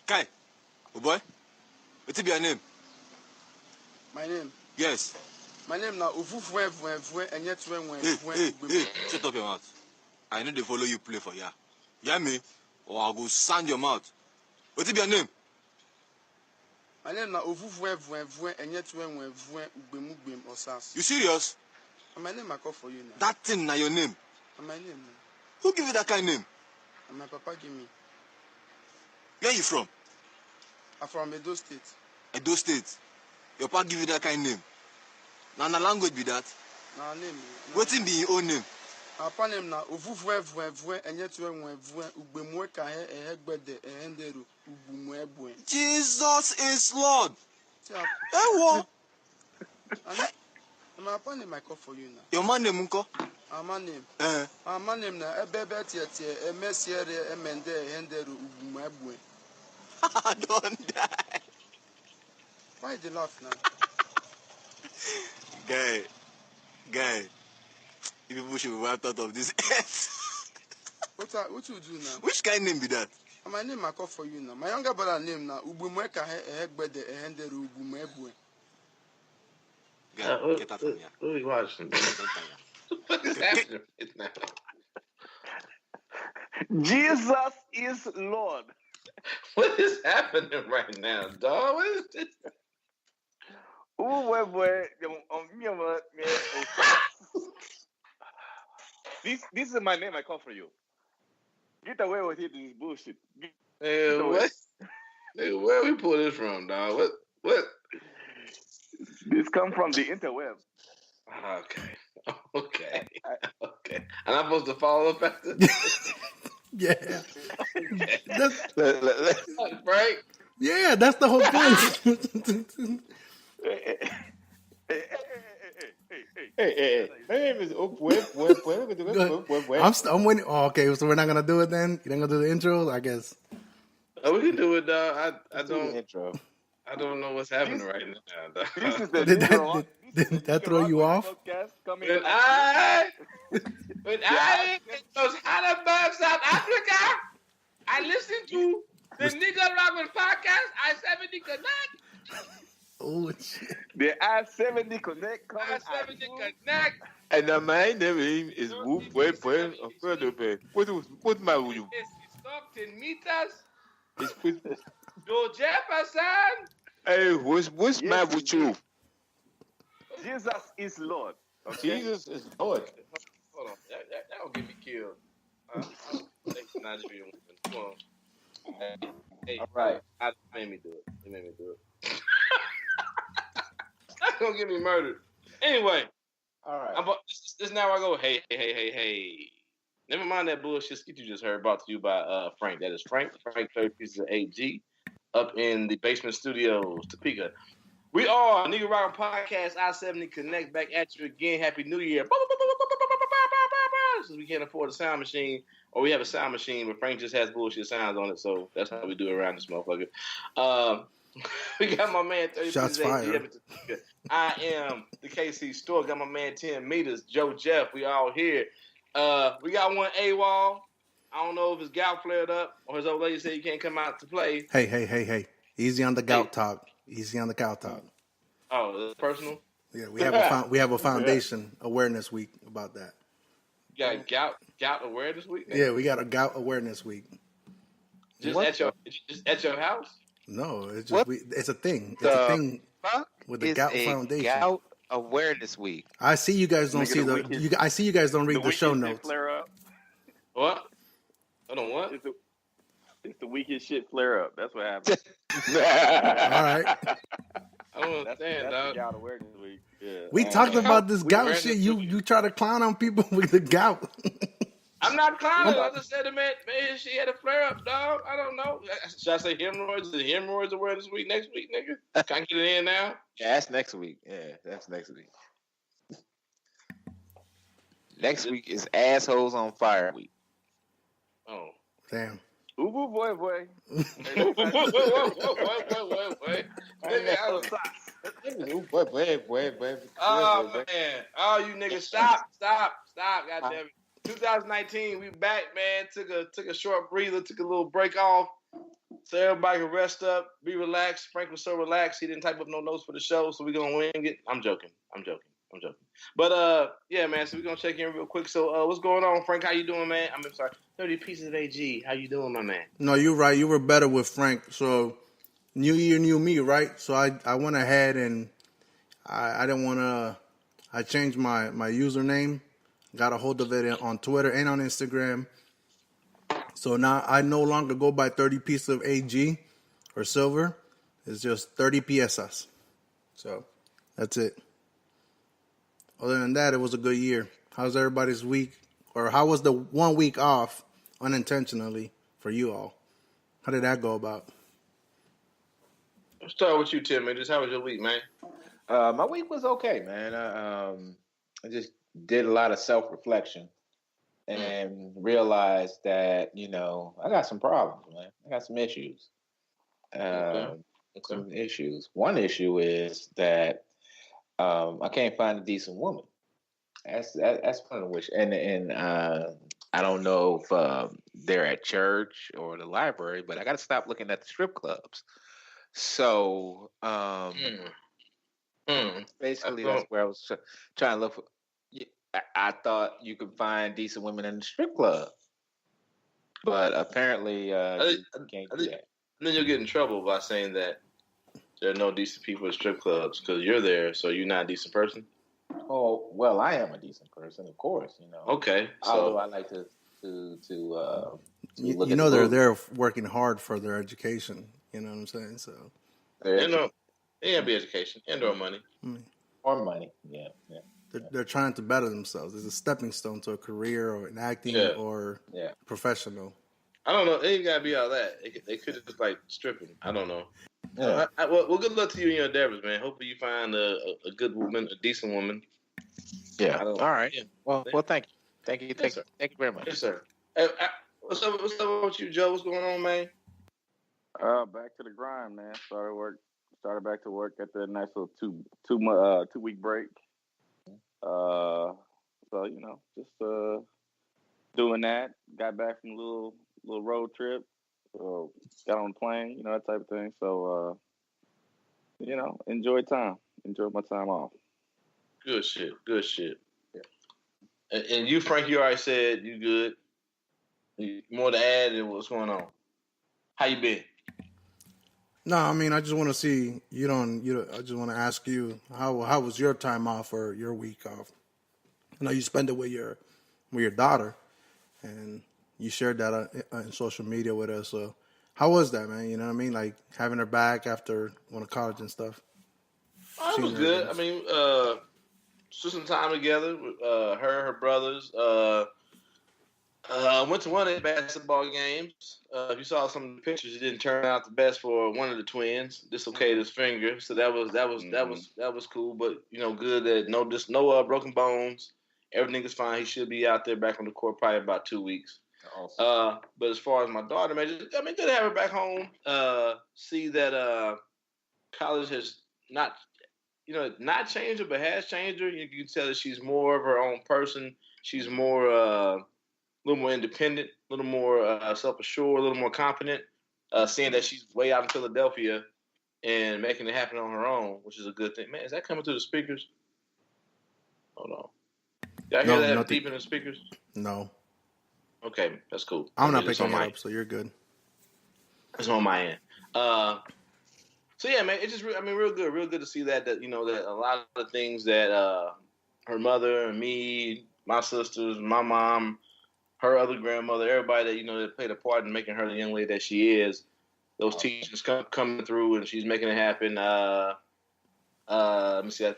Kai, oh boy, what's your name? My name? Yes. My name now Ufufwe and yet Hey, shut up your mouth. I know they follow you play for ya. Hear me? Or I'll go sand your mouth. What's your name? My name now Ufufwe and yet Ubemubim or Sas. You serious? And my name I call for you now. That thing now your name. And my name. Who give you that kind of name? And my papa give me. Where you from? I'm from Edo State. Edo State. Your papa give you that kind of name. Now the language be that. Now name. What's in be your own name? Our papa name now Ufufwe and yet Ubemweka Hegbede Henderu Ubumwebwe. Jesus is Lord. Hey, what? And my papa name I call for you now. Your man name unko? Our name. Our name now Ebebetiete Emesiere Emende Henderu Ubumwebwe. Don't die. Why they laugh now? Guy. You people should be wiped out of this earth. What you do now? Which kind of name be that? My name I call for you now. My younger brother name now Ubumweka Hegbede Henderu Ubumwebwe. Get out from here. What are you watching? What is happening right now? Jesus is Lord. What is happening right now, dog? What is this? This is my name I call for you. Get away with it, this bullshit. Hey, what? Hey, where we pull this from, dog? What? This come from the interweb. Okay. And I'm supposed to follow up after this? Yeah. Right? Yeah, that's the whole point. Hey. My name is I'm waiting. Oh, okay, so we're not gonna do it then. You're not gonna do the intro, I guess. Oh, we can do it, dog. I don't. intro. I don't know what's happening right now, dog. This is the Did that throw you off? When I was hot above South Africa, I listened to the Nicaraguan podcast, I-70 Connect. Oh shit! The I-70 Connect coming. I-70 Connect. And my name is Whoop. What's my you? It's Stockton meters. It's with Joe Jefferson. hey, what's my with you? Jesus is Lord. Okay? Jesus is Lord. Hold on. That don't get me killed. Nigerian woman. Come on. Hey, all right. They made me do it. That's gonna get me murdered. Anyway. All right. This now I go, hey. Never mind that bullshit skit you just heard, brought to you by Frank. That is Frank 30 Pieces of AG, up in the basement studios, Topeka. We are Nigga Rock Podcast, I-70 Connect, back at you again. Happy New Year. Since we can't afford a sound machine, or we have a sound machine, but Frank just has bullshit sounds on it, so that's how we do it around this motherfucker. We got my man 30 Shots Pieces fired. AG. I am the KC Store. Got my man 10 meters, Joe Jeff. We all here. We got one AWOL. I don't know if his gout flared up or his old lady said he can't come out to play. Hey. Easy on the gout talk. Easy on the gout talk. Oh, is it personal? Yeah, we have a foundation awareness week about that. You got gout awareness week? Yeah, we got a gout awareness week. Just at your house? No, it's just it's a thing. It's a thing with the Gout Foundation. Gout Awareness Week. I see you guys don't see I see you guys don't read the show notes. Flare up. What? Hold on, what? It's the weakest shit flare up. That's what happened. All right. I don't understand, that's dog. the gout awareness week. Yeah. We talked about this gout shit. You try to clown on people with the gout. I'm not clowning. I just said, man, she had a flare up, dog. I don't know. Should I say hemorrhoids? Is the hemorrhoids awareness week next week, nigga? Can I get it in now? Yeah, that's next week. Next week is Assholes on Fire Week. Oh. Damn. Ooh, boy. Wait. Oh, man. Oh, you niggas, stop. God damn it. 2019, we back, man. Took a short breather, took a little break off. So everybody can rest up, be relaxed. Frank was so relaxed, he didn't type up no notes for the show, so we're gonna wing it. I'm joking. But yeah, man. So we're gonna check in real quick. So what's going on, Frank? How you doing, man? I'm sorry. 30 pieces of AG. How you doing, my man? No, you're right. You were better with Frank. So new year, new me, right? So I went ahead and I didn't want to. I changed my username. Got a hold of it on Twitter and on Instagram. So now I no longer go by 30 pieces of AG or silver. It's just 30 PSS. So that's it. Other than that, it was a good year. How's everybody's week? Or how was the 1 week off unintentionally for you all? How did that go about? Let's start with you, Tim. Just how was your week, man? My week was okay, man. I just did a lot of self-reflection and realized that, I got some problems, man. I got some issues. Some issues. One issue is that I can't find a decent woman. That's one of which, and I don't know if they're at church or the library, but I got to stop looking at the strip clubs. So basically, that's where I was trying to look for. I thought you could find decent women in the strip club, but apparently you can't do that. And then you'll get in trouble by saying that there are no decent people at strip clubs because you're there, so you're not a decent person. Oh well, I am a decent person, of course. Okay. Although I like to look at they're there working hard for their education. You know what I'm saying? So it can't be education and/or money. Or money, yeah. They're trying to better themselves. It's a stepping stone to a career or an acting or professional. I don't know. It ain't gotta be all that. They could just like stripping. I don't know. Yeah. Well, good luck to you in your endeavors, man. Hopefully you find a good woman, a decent woman. Yeah. All right. Yeah. Well, thank you. Thank you. Thank you very much. Yes, sir. Hey, what's up with you, Joe? What's going on, man? Back to the grind, man. Started back to work at the nice little 2 week break. So just doing that. Got back from a little road trip. Got on the plane, that type of thing. So enjoyed my time off. Good shit. Yeah. And you, Frank, you already said you good. More to add? What's going on? How you been? No, I mean, I just want to see I just want to ask you how was your time off or your week off? I know you spent it with your daughter, and you shared that on social media with us. So, how was that, man? You know what I mean? Like having her back after going to college and stuff. It was good. I mean, spent some time together with her brothers. Went to one of the basketball games. If you saw some of the pictures, it didn't turn out the best for one of the twins. Dislocated his finger, so that was cool. But good that no broken bones. Everything is fine. He should be out there back on the court probably about 2 weeks. Awesome. But as far as my daughter, man, good to have her back home. See that college has not changed her, but has changed her. You can tell that she's more of her own person. She's more, a little more independent, a little more self-assured, a little more confident. Seeing that she's way out in Philadelphia and making it happen on her own, which is a good thing. Man, is that coming through the speakers? Hold on. Did I hear that deep in the speakers? No. Okay, that's cool. I'm not picking it up, so you're good. It's on my end. So yeah, man, it's just real good to see that that a lot of the things that her mother and me, my sisters, my mom, her other grandmother, everybody that that played a part in making her the young lady that she is. Those teachers coming through and she's making it happen. Let me see.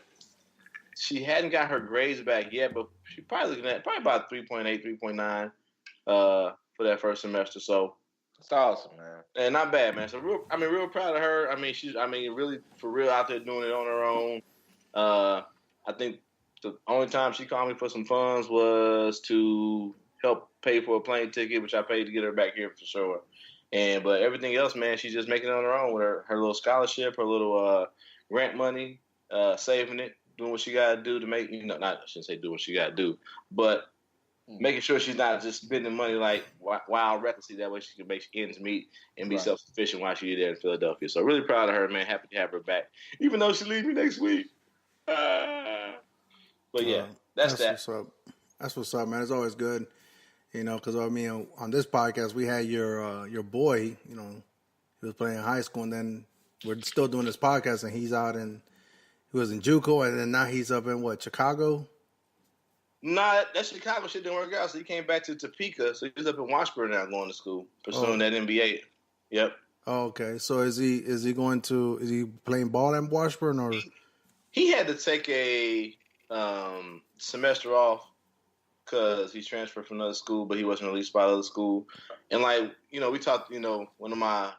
She hadn't got her grades back yet, but she's probably looking at about 3.8, 3.9 for that first semester. So it's awesome, man. And not bad, man. So real proud of her. I mean, she's really for real out there doing it on her own. I think the only time she called me for some funds was to help pay for a plane ticket, which I paid to get her back here for sure. But everything else, man, she's just making it on her own with her little scholarship, her little grant money, saving it, doing what she got to do to make, I shouldn't say do what she got to do, but making sure she's not just spending money like wild recklessly. That way she can make ends meet and be self-sufficient while she's there in Philadelphia. So really proud of her, man. Happy to have her back, even though she leaves me next week. But yeah, that's that. What's up. That's what's up, man. It's always good, because I mean, on this podcast we had your boy, he was playing high school, and then we're still doing this podcast, and he's out he was in JUCO, and then now he's up in Chicago. Nah, that Chicago shit didn't work out, so he came back to Topeka. So he's up in Washburn now, going to school, pursuing that MBA. Yep. Oh, okay. So is he playing ball in Washburn, or he had to take a semester off because he transferred from another school, but he wasn't released by the other school. And we talked, one of my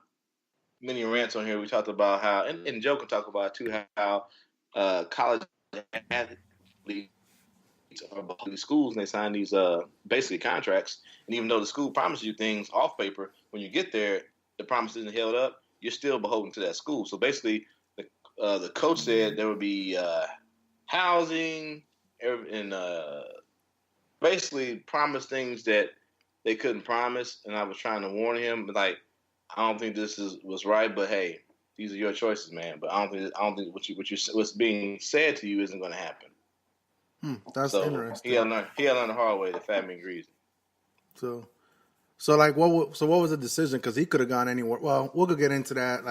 many rants on here, we talked about how, and Joe can talk about it too, how college athletes are behind these schools and they sign these basically contracts. And even though the school promises you things off paper, when you get there, the promise isn't held up. You're still beholden to that school. So basically, the coach said there would be housing and basically promised things that they couldn't promise. And I was trying to warn him, I don't think this was right. But hey, these are your choices, man. But I don't think what's being said to you isn't going to happen. That's interesting. He had to learn the hard way, the Fat Man Greezy. So what was the decision? Because he could have gone anywhere. Well, we'll get into that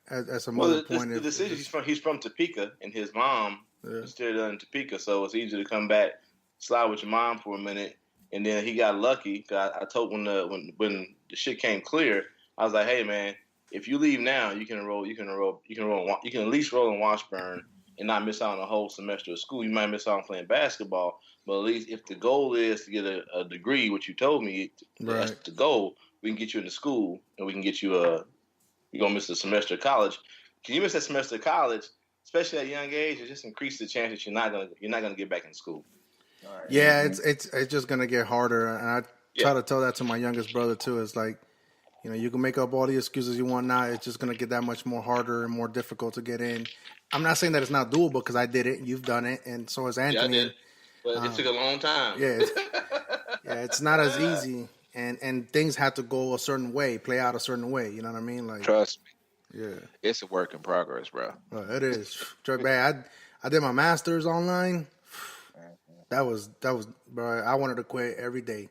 at some other point. The decision, he's from Topeka, and his mom is still in Topeka, so it's easy to come back, slide with your mom for a minute, and then he got lucky. I told when the shit came clear, I was like, hey man, if you leave now, you can at least roll in Washburn and not miss out on a whole semester of school. You might miss out on playing basketball, but at least if the goal is to get a degree, which you told me, that's the goal, we can get you into school and we can get you you're going to miss a semester of college. Can you miss that semester of college, especially at a young age, it just increases the chance that you're not going to get back in school. Right. Yeah, it's just going to get harder. And I try to tell that to my youngest brother too. It's like, you can make up all the excuses you want now. It's just going to get that much more harder and more difficult to get in. I'm not saying that it's not doable because I did it. You've done it, and so has Anthony. Yeah, I did. But it took a long time. Yeah, it's not as easy, and things have to go a certain way, play out a certain way. You know what I mean? Trust me. Yeah, it's a work in progress, bro. It is. I did my master's online. That was, bro. I wanted to quit every day.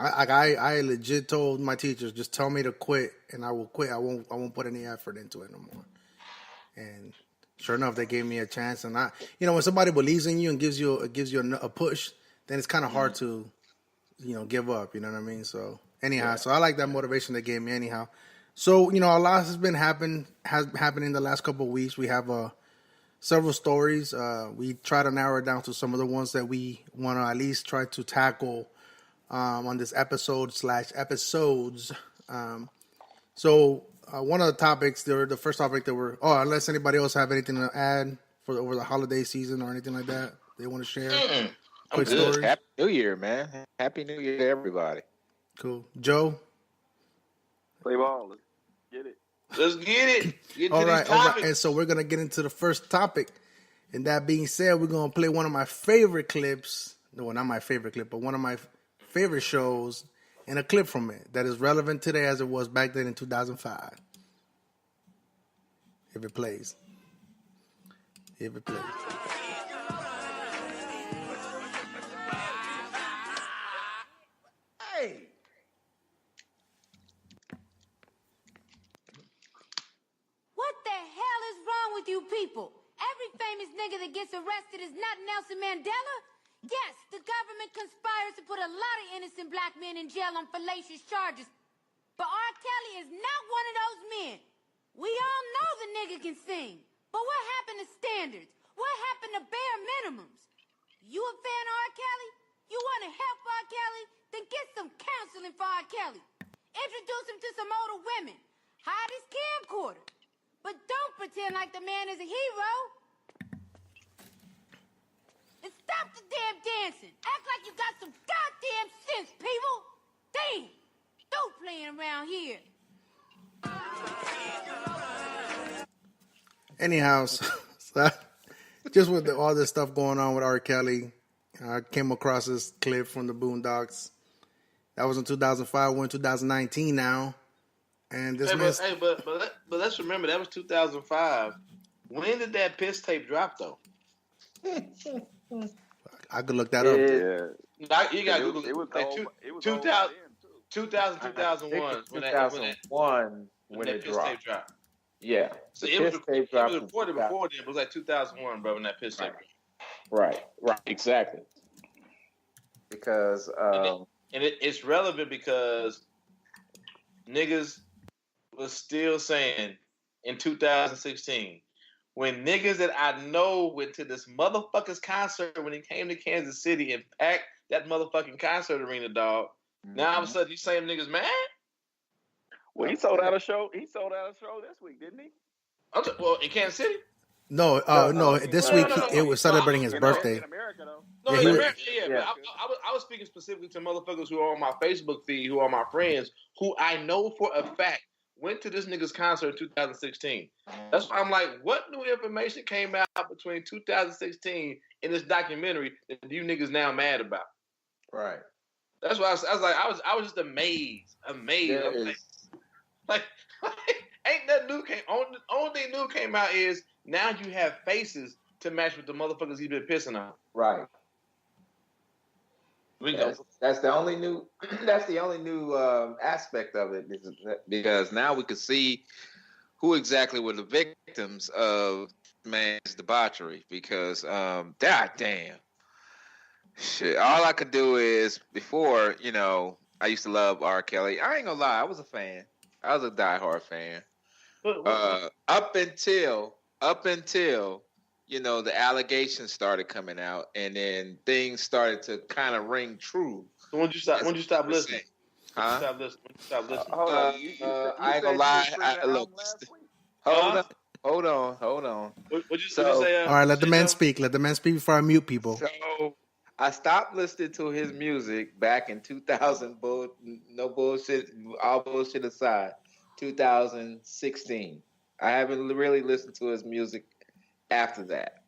I legit told my teachers, just tell me to quit, and I will quit. I won't put any effort into it no more. And sure enough, they gave me a chance. And when somebody believes in you and gives you a push, then it's kind of hard to, give up. You know what I mean? So anyhow, so I like that motivation they gave me. Anyhow, so a lot has been happening the last couple of weeks. We have several stories. We try to narrow it down to some of the ones that we want to at least try to tackle on this episodes. So one of the topics, the first topic that unless anybody else have anything to add over the holiday season or anything like that they want to share. I'm good. Stories. Happy New Year, man. Happy New Year to everybody. Cool. Joe? Play ball. Let's get it. Let's get it. All right. And so we're going to get into the first topic. And that being said, we're going to play one of my favorite clips. No, not my favorite clip, but one of my favorite shows and a clip from it that is relevant today as it was back then in 2005. If it plays. Hey. What the hell is wrong with you people? Every famous nigga that gets arrested is not Nelson Mandela? Yes, the government conspires to put a lot of innocent black men in jail on fallacious charges. But R. Kelly is not one of those men. We all know the nigga can sing. But what happened to standards? What happened to bare minimums? You a fan of R. Kelly? You want to help R. Kelly? Then get some counseling for R. Kelly. Introduce him to some older women. Hide his camcorder. But don't pretend like the man is a hero. And stop the damn dancing. Act like you got some goddamn sense, people. Damn. Don't playing around here. Anyhow, so just with all this stuff going on with R. Kelly, I came across this clip from the Boondocks. That was in 2005. We're in 2019 now, and this man. But let's remember that was 2005. When did that piss tape drop though? I could look that up. Yeah. You got Google it. Was like old, it was 2000, old by then, too. 2001 when that it piss dropped. tape dropped. Yeah. So it was reported before then, but it was like 2001, bro, when that piss tape dropped. Right, exactly. Because it's relevant because niggas was still saying in 2016 when niggas that I know went to this motherfucker's concert when he came to Kansas City and packed that motherfucking concert arena, dog. Now all of a sudden these same niggas mad. Well, he sold out a show. He sold out a show this week, didn't he? Well, in Kansas City. No, this week it was celebrating his birthday. In America, though. No, in America, yeah. But I was speaking specifically to motherfuckers who are on my Facebook feed, who are my friends, who I know for a fact went to this nigga's concert in 2016. That's why I'm like, what new information came out between 2016 and this documentary that you niggas now mad about? Right. That's why I was just amazed. Like, ain't that new came? Only thing new came out is now you have faces to match with the motherfuckers he's been pissing on. Right. That's the only new. That's the only new aspect of it, because now we can see who exactly were the victims of man's debauchery. Because god damn, shit. All I could do is before, I used to love R. Kelly. I ain't gonna lie, I was a fan. I was a diehard fan. Up until the allegations started coming out, and then things started to kind of ring true. So when you stop listening? Huh? When you stop listening? I ain't gonna lie. Look, hold on. What'd you say? All right, let the man speak. Let the man speak before I mute people. So I stopped listening to his music back in 2000. No bullshit. All bullshit aside, 2016. I haven't really listened to his music after that,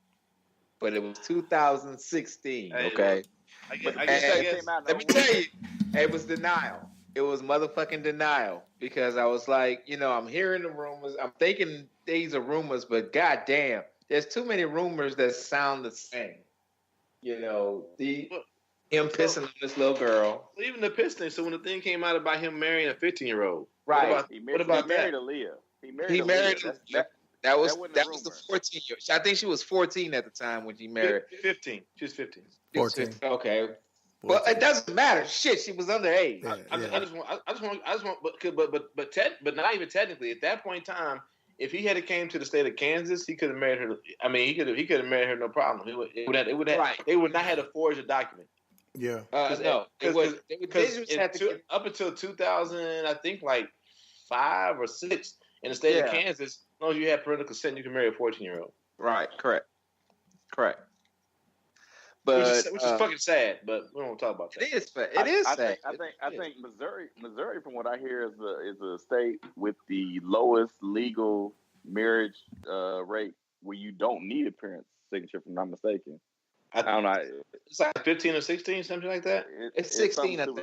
but it was 2016. Okay. I guess. Let me tell you, it was denial. It was motherfucking denial, because I was like, I'm hearing the rumors. I'm thinking these are rumors, but goddamn, there's too many rumors that sound the same. Him pissing on this little girl. Even the piss thing. So when the thing came out about him marrying a 15-year-old, right? He married Aaliyah. He married Aaliyah. That was the 14-year. I think she was 14 at the time when she married. 15. She was 15. 14. Okay. Well, it doesn't matter. Shit, she was underage. I just want, but not even technically. At that point in time, if he had came to the state of Kansas, he could have married her. I mean, he could have married her no problem. They would not have to forge a document. Yeah. No, because up until 2000, I think like 5 or 6 in the state of Kansas, as long as you have parental consent, you can marry a 14-year-old. Right. Correct. But which is fucking sad. But we won't talk about that. It is sad. I think Missouri, from what I hear, is a state with the lowest legal marriage rate, where you don't need a parent's signature, if I'm not mistaken. I don't know. It's like 15 or 16, something like that. It's 16, I think.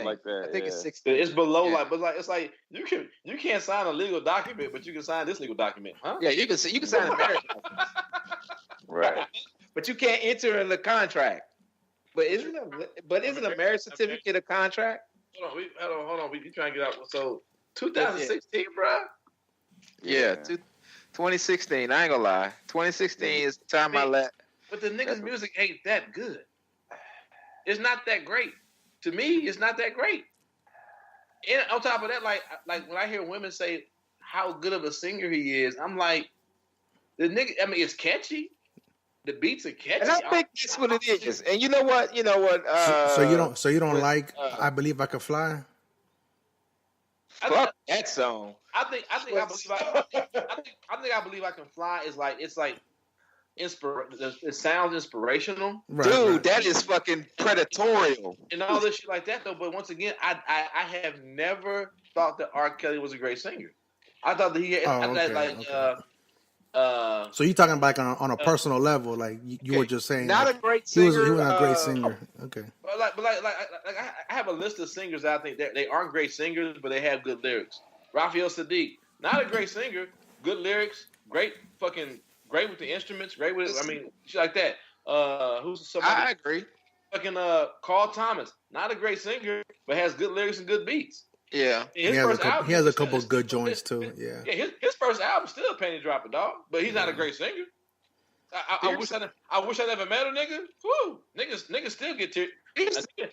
Like that. I think it's 16. It's below it's like you can't sign a legal document, but you can sign this legal document, huh? Yeah, you can sign a marriage document. Right. But you can't enter in the contract. But isn't a marriage certificate a contract? Hold on. We trying to get out. So 2016, bro. Yeah, 2016. I ain't gonna lie. 2016 is the time I left. But the niggas' music ain't that good. It's not that great. To me, it's not that great. And on top of that, like when I hear women say how good of a singer he is, I'm like, the nigga. I mean, it's catchy. The beats are catchy. And I think that's what it is. And you know what? So you don't like I Believe I Can Fly? Fuck that song. I think I Believe I Can Fly is like, it's like it sounds inspirational. Right, dude, that is fucking predatorial. And all this shit like that though. But once again, I have never thought that R. Kelly was a great singer. I thought that So you're talking about like on a personal level, like you were just saying. Not like, a great he was singer. not a great singer. Okay. But I have a list of singers that I think they aren't great singers, but they have good lyrics. Raphael Sadiq, not a great singer, good lyrics, great with the instruments, great with shit like that. Who's somebody? I agree. Fucking Carl Thomas, not a great singer, but has good lyrics and good beats. Yeah, he has a couple good joints too. Yeah. Yeah, his first album still a penny dropper, dog, but he's not a great singer. I wish I never met a nigga. Woo, niggas still get tears.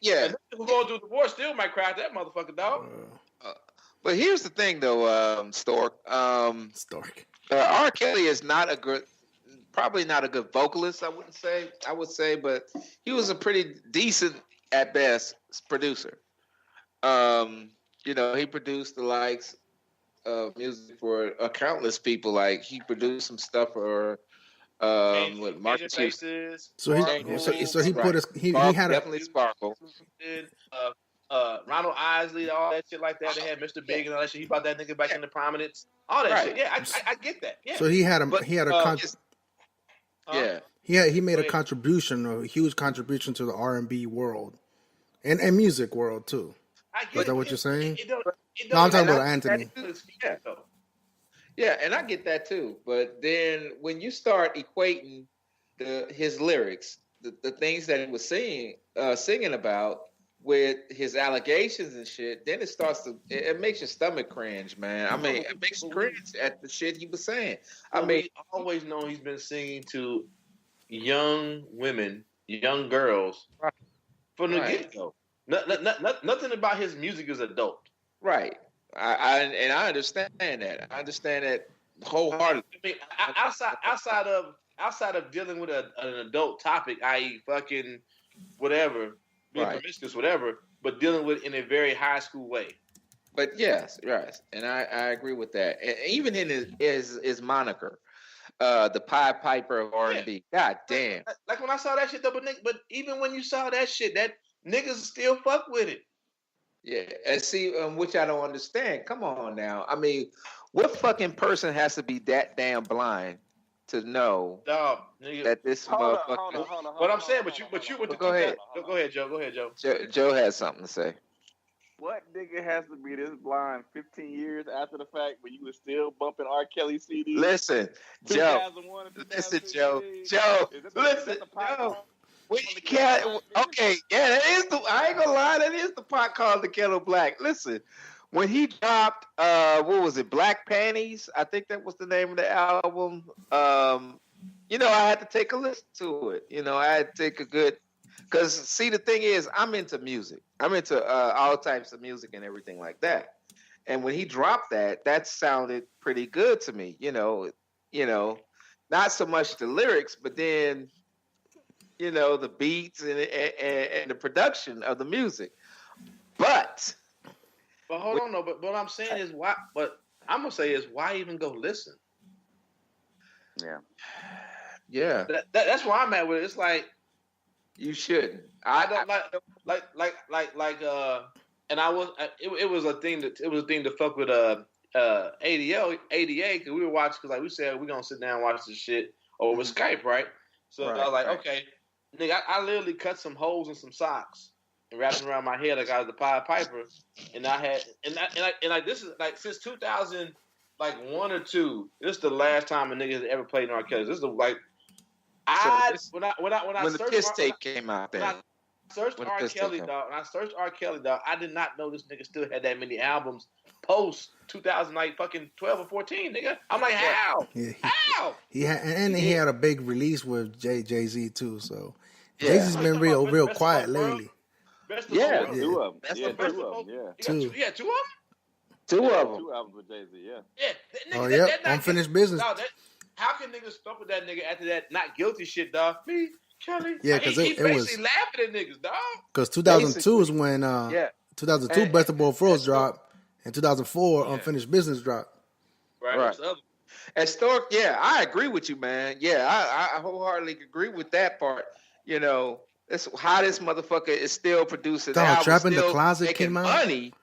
Yeah, who going through divorce still might cry at that motherfucker, dog. But here's the thing, though, Stork. R. Kelly is probably not a good vocalist. I would say, but he was a pretty decent at best producer. He produced the likes of music for countless people. Like he produced some stuff for what Marcus Houston. So he put his he had definitely Sparkle. Ronald Isley, all that shit like that. They had Mr. Big and all that shit. He brought that nigga back into prominence. All that shit. Yeah, I get that. Yeah. So he made a huge contribution to the R&B world and music world too. Is that what you're saying? No, I'm talking about Anthony. Yeah, and I get that too. But then when you start equating his lyrics, the things that he was singing about with his allegations and shit, then it makes your stomach cringe, man. I mean, it makes you cringe at the shit he was saying. We always know he's been singing to young women, young girls from the get-go. Nothing about his music is adult. Right. I understand that. I understand that wholeheartedly. I mean, outside of dealing with an adult topic, i.e., fucking whatever, being promiscuous, whatever, but dealing with it in a very high school way. But yes, right, and I agree with that. And even in his moniker, the Pied Piper of R&B. God damn. Like when I saw that shit though, but even when you saw that shit, that niggas still fuck with it. Yeah, and see, which I don't understand. Come on now. I mean, what fucking person has to be that damn blind to know that this motherfucker? Hold on. What I'm saying, but you go ahead. Go ahead, Joe. Joe has something to say. What nigga has to be this blind 15 years after the fact when you were still bumping R. Kelly CDs? Listen, Joe. Listen, Joe. Listen, Joe. Okay, yeah, that is I ain't gonna lie, that is the pot called the Kettle Black. Listen, when he dropped what was it, Black Panties? I think that was the name of the album. I had to take a listen to it. I had to take a good, because see, the thing is, I'm into music. I'm into all types of music and everything like that. And when he dropped that sounded pretty good to me. Not so much the lyrics, but then the beats and the production of the music. But hold on, no. But what I'm saying is why? But I'm gonna say is why even go listen? Yeah. That's where I'm at with it. It's like you shouldn't. I don't like. And I was. It was a thing to fuck with ADA because we were watching because like we said we're gonna sit down and watch this shit over Skype, right? So I was like, okay. Nigga, I literally cut some holes in some socks and wrapped them around my head like I was the Pied Piper, and I had and this is like since 2001 or 2. This is the last time a nigga has ever played in R. Kelly. This is when I when the piss tape came out. Then when I searched R. Kelly, dog, I did not know this nigga still had that many albums post 2000 like fucking 12 or 14, nigga. I'm like, how? Yeah, how? He had a big release with Jay-Z too. So Jay-Z's been real quiet lately. Two of them. Two of them. Two albums with Jay-Z. Yeah. Unfinished Business. Dog, how can niggas fuck with that nigga after that not guilty shit, dog? Me, Kelly. Yeah, because he it was basically laughing at niggas, dog. Because 2002 is when 2002 Best of Both Worlds dropped, and 2004 Unfinished Business dropped. Right. And Stork, I agree with you, man. Yeah, I wholeheartedly agree with that part. That's how this motherfucker is still producing. Dog, Trap in the Closet came out. Money.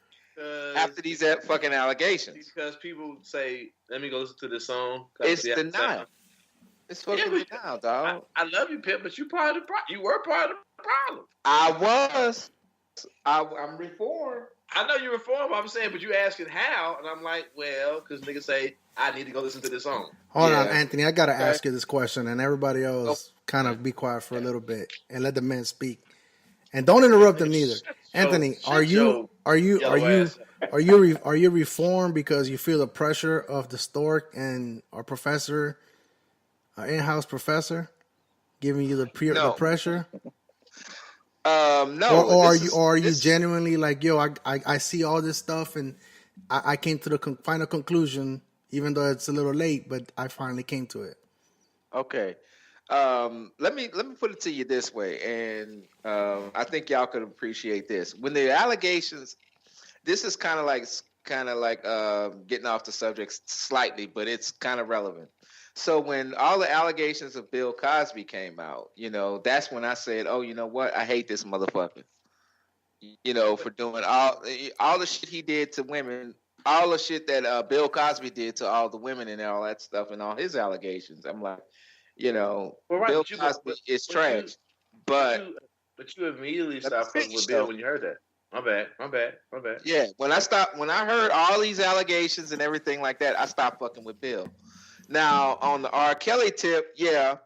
after these fucking allegations. Because people say, "Let me go listen to this song." It's denial. It's fucking denial, dog. I love you, Pip, but you part of the you were part of the problem. I was. I'm reformed. I know you're reformed. I'm saying, but you asking how, and I'm like, well, because niggas say I need to go listen to this song. Hold on, Anthony. I gotta ask you this question, and everybody else kind of be quiet for a little bit and let the men speak, and don't interrupt them neither. Anthony, are you reformed because you feel the pressure of the stork and our professor, our in-house professor, giving you the pressure? No. Or are you genuinely like, yo, I see all this stuff and I came to the final conclusion, even though it's a little late, but I finally came to it. Okay. Let me put it to you this way, and I think y'all could appreciate this. When the allegations, this is kind of like getting off the subject slightly, but it's kind of relevant. So when all the allegations of Bill Cosby came out, that's when I said, oh, you know what? I hate this motherfucker. For doing all the shit he did to women, all the shit that Bill Cosby did to all the women and all that stuff and all his allegations. I'm like, Bill Cosby is trash. But you immediately stopped fucking with Bill when you heard that. My bad. Yeah, when I heard all these allegations and everything like that, I stopped fucking with Bill. Now, on the R. Kelly tip, yeah,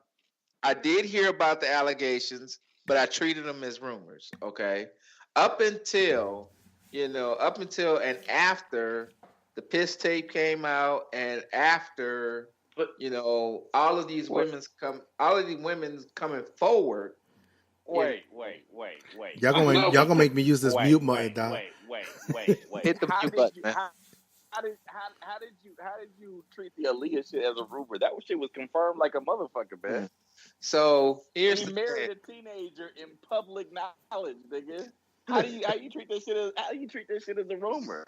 I did hear about the allegations, but I treated them as rumors, okay? Up until and after the piss tape came out and after, all of these women coming forward. Wait. Y'all gonna make me use this mute button, dog. Wait. Hit the mute button, man. How did you treat the Aaliyah shit as a rumor? That shit was confirmed like a motherfucker, man. So here's he married a teenager in public knowledge, nigga. How you treat this shit as a rumor?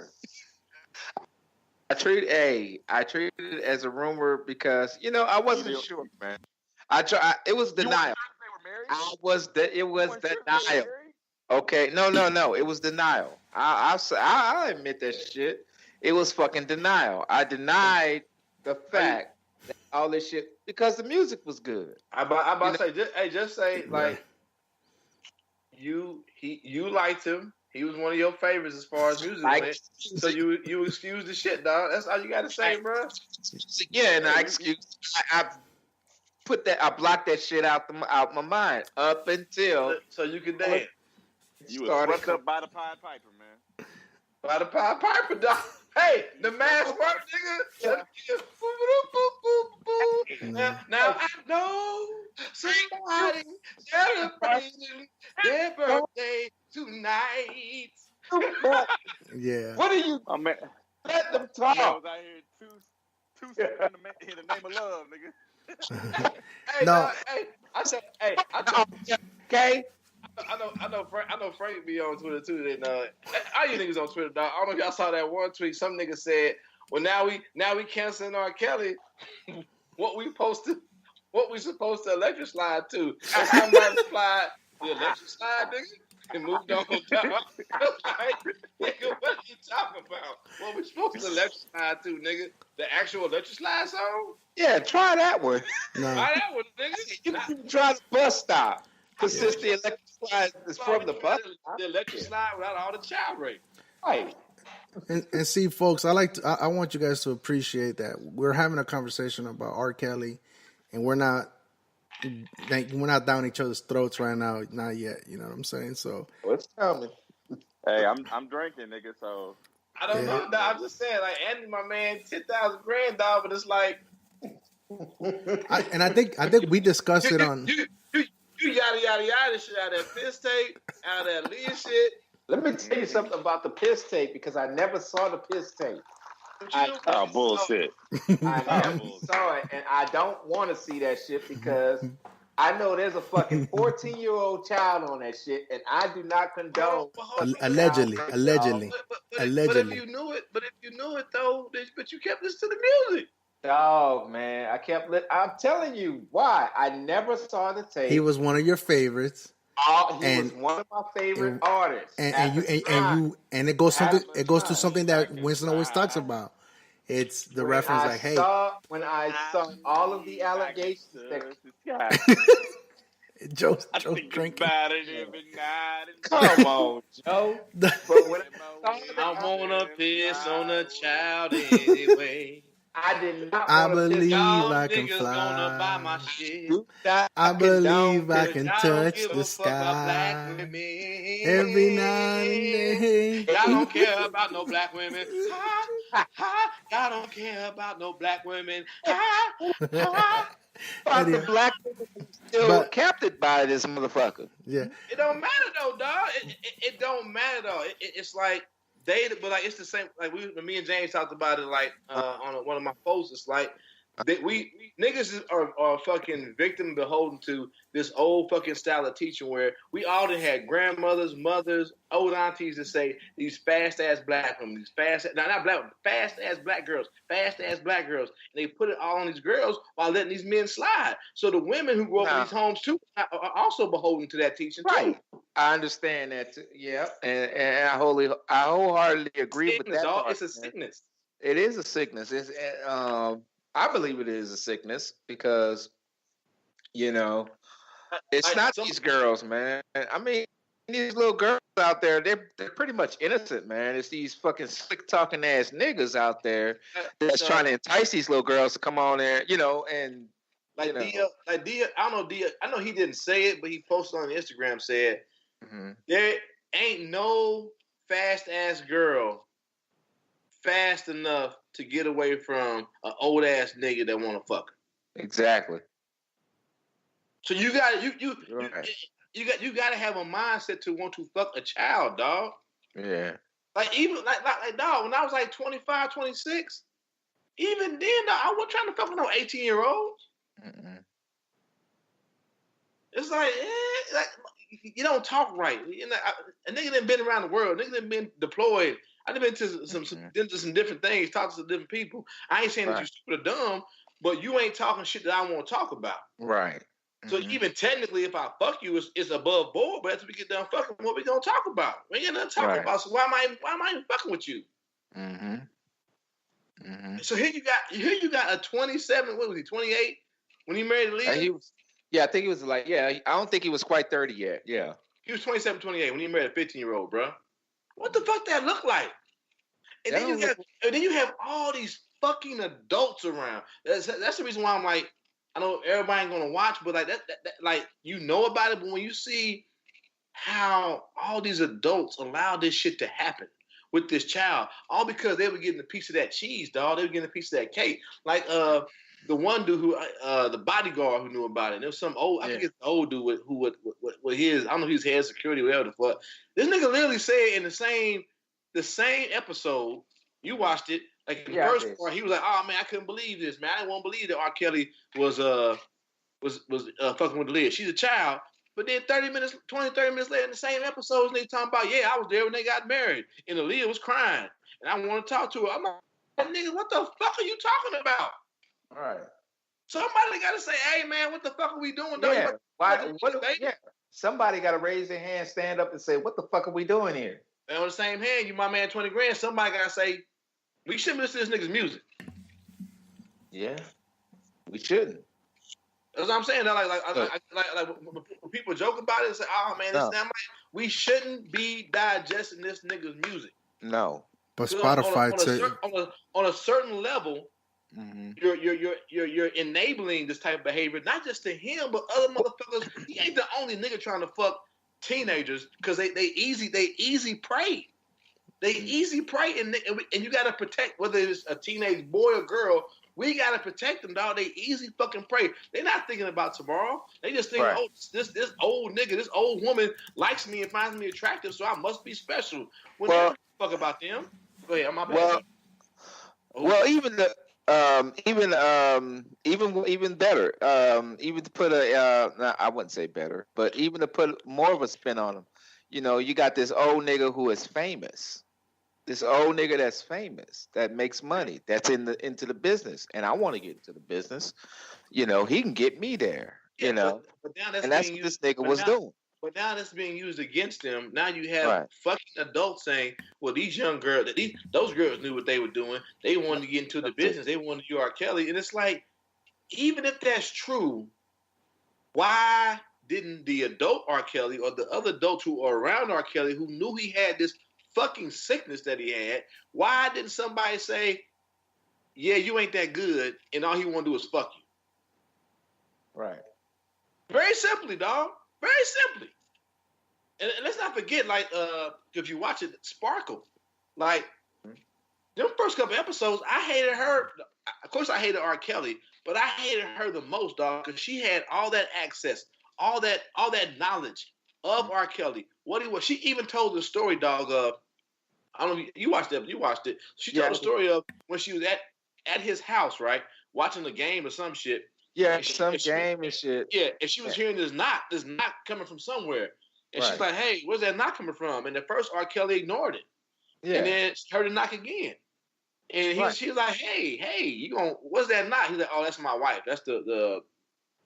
I treat it as a rumor because I wasn't sure, man. It was denial. It was denial. Okay, no. It was denial. I'll admit that shit. It was fucking denial. I denied the fact that all this shit because the music was good. I'm about to say, just say like you liked him. He was one of your favorites as far as music went. So you excuse the shit, dog. That's all you gotta say, bro. Yeah, and I excuse. I blocked that shit out my mind up until so you could dance. You was swept up by the Pied Piper, man. By the Pied Piper, dog. Hey, the mass work, nigga. Now I know somebody celebrating their birthday tonight. Yeah. What are you? Oh, man. Let them talk. I was out here two in the name of love, nigga. Hey, No. dog, I said, Okay. I know Frank be on Twitter too. And all you niggas on Twitter, dog. I don't know if y'all saw that one tweet. Some nigga said, "Well, now we canceling R. Kelly. what we supposed to electric slide to?" And somebody replied, "The electric slide, nigga," and moved on. Like, nigga, what are you talking about? What we supposed to electric slide to, nigga? The actual electric slide song? Yeah, try that one. No. Try that one, nigga. You can try the bus stop. Because since the electric slide is from the bus, the electric slide without all the child rape. Right. And see, folks, I want you guys to appreciate that we're having a conversation about R. Kelly, and we're not down each other's throats right now, not yet. You know what I'm saying? So what's coming? Hey, I'm drinking, nigga. So I don't know, dog. I'm just saying, like Andy, my man, 10,000 grand, dog. But it's like, I think we discussed it on. You yada yada yada shit out of that piss tape, out of that Leah shit. Let me tell you something about the piss tape because I never saw the piss tape. Bullshit. I never saw it, and I don't want to see that shit because I know there's a fucking 14-year-old child on that shit, and I do not condone. Allegedly. But if you knew it though, but you kept listening to the music. Dog, man, I'm telling you why. I never saw the tape. He was one of your favorites. He was one of my favorite artists. And it goes to something that Winston always talks about. It's the reference like, hey, when I saw all of the allegations that Joe's I think drinking. about it every night. Come on, Joe. But when I wanna piss on a child anyway. I did not I want to believe Y'all I can niggas gonna buy my fly. shit. I believe I can Y'all don't touch give the a fuck about black sky women. every night and day. Y'all don't care about no black women. Ha, ha. Y'all don't care about no black women. Ha, ha. But the black women still captured by this motherfucker. Yeah. It don't matter though, dog. It don't matter though. It's like but like it's the same. Like me and James talked about it like on one of my posts. It's like we niggas are fucking victim beholden to this old fucking style of teaching where we all done had grandmothers, mothers, old aunties that say these fast ass black women, these fast ass black girls, and they put it all on these girls while letting these men slide. So the women who grow up in these homes too are also beholden to that teaching too. I understand that too. Yeah, and I wholeheartedly agree with that. Dog. It's a sickness. It is a sickness. It's I believe it is a sickness because, it's not these girls, man. I mean, these little girls out there, they're pretty much innocent, man. It's these fucking slick talking ass niggas out there that's trying to entice these little girls to come on there, and Dia, I don't know Dia. I know he didn't say it, but he posted on Instagram said there ain't no fast ass girl fast enough to get away from an old ass nigga that want to fuck her. Exactly. So you got you got to have a mindset to want to fuck a child, dog. Yeah. Like even like dog, when I was like 25, 26, even then, dog, I wasn't trying to fuck with no 18-year-olds. It's like, you don't talk right. A nigga done been around the world. Nigga done been deployed. I done been to some different things, talked to some different people. I ain't saying that you stupid or dumb, but you ain't talking shit that I want to talk about. Right. So even technically, if I fuck you, it's above board. But after we get done fucking, what we gonna talk about? We ain't got nothing to talk about. So why am I even fucking with you? So here you got a 27. What was he? 28 when he married Leah. I think he was like, I don't think he was quite 30 yet. Yeah. He was 27, 28 when he married a 15-year-old, bro. What the fuck that look like? And then you have all these fucking adults around. That's the reason why I'm like, I know everybody ain't gonna watch, but like that like you know about it. But when you see how all these adults allow this shit to happen with this child, all because they were getting a piece of that cheese, dog. They were getting a piece of that cake. Like the one dude who the bodyguard who knew about it. There was some old, I think it's the old dude who his, I don't know if he was head of security or whatever the fuck. This nigga literally said in the same episode, you watched it, like in the first part, he was like, "Oh man, I couldn't believe this, man. I didn't want to believe that R. Kelly was fucking with Leah. She's a child." But then 30 minutes later in the same episode, they talking about, I was there when they got married, and Leah was crying, and I want to talk to her. I'm like, nigga, what the fuck are you talking about? All right. Somebody got to say, "Hey man, what the fuck are we doing?" Somebody got to raise their hand, stand up, and say, "What the fuck are we doing here?" And on the same hand, you my man 20 grand. Somebody got to say, "We shouldn't listen to this nigga's music." Yeah, we shouldn't. That's what I'm saying. Like when people joke about it and say, "Oh man, this like we shouldn't be digesting this nigga's music." No, but Spotify on a certain level, you're enabling this type of behavior, not just to him, but other motherfuckers. He ain't the only nigga trying to fuck teenagers because they easy prey. They easy prey, and you gotta protect whether it's a teenage boy or girl. We gotta protect them, dog. They easy fucking prey. They're not thinking about tomorrow. They just think, oh, this old nigga, this old woman likes me and finds me attractive, so I must be special. When they don't fuck about them. Go ahead, I'm my bad. Even better. Even to put I wouldn't say better, but even to put more of a spin on them. You got this old nigga who is famous. This old nigga that's famous, that makes money, that's into the business, and I want to get into the business. He can get me there. But now and that's what this nigga was doing. But now that's being used against them. Now you have Right. fucking adults saying, "Well, these young girls, those girls knew what they were doing. They wanted to get into the business. They wanted to do R. Kelly." And it's like, even if that's true, why didn't the adult R. Kelly or the other adults who are around R. Kelly who knew he had this fucking sickness that he had, why didn't somebody say, "Yeah, you ain't that good, and all he want to do is fuck you"? Right. Very simply, dog. Very simply. And let's not forget, like, if you watch it, Sparkle, like, them first couple episodes, I hated her. Of course, I hated R. Kelly, but I hated her the most, dog, because she had all that access, all that knowledge of R. Kelly, what he was. She even told the story, dog, of, I don't know if you watched it. You watched it. She told the story of when she was at his house, right, watching the game or some shit. Yeah, and some game and shit. Yeah, and she was hearing this knock coming from somewhere. And she's like, "Hey, where's that knock coming from?" And at first, R. Kelly ignored it. Yeah. And then she heard the knock again. And she was like, hey, you gonna, what's that knock? He's like, "Oh, that's my wife. That's the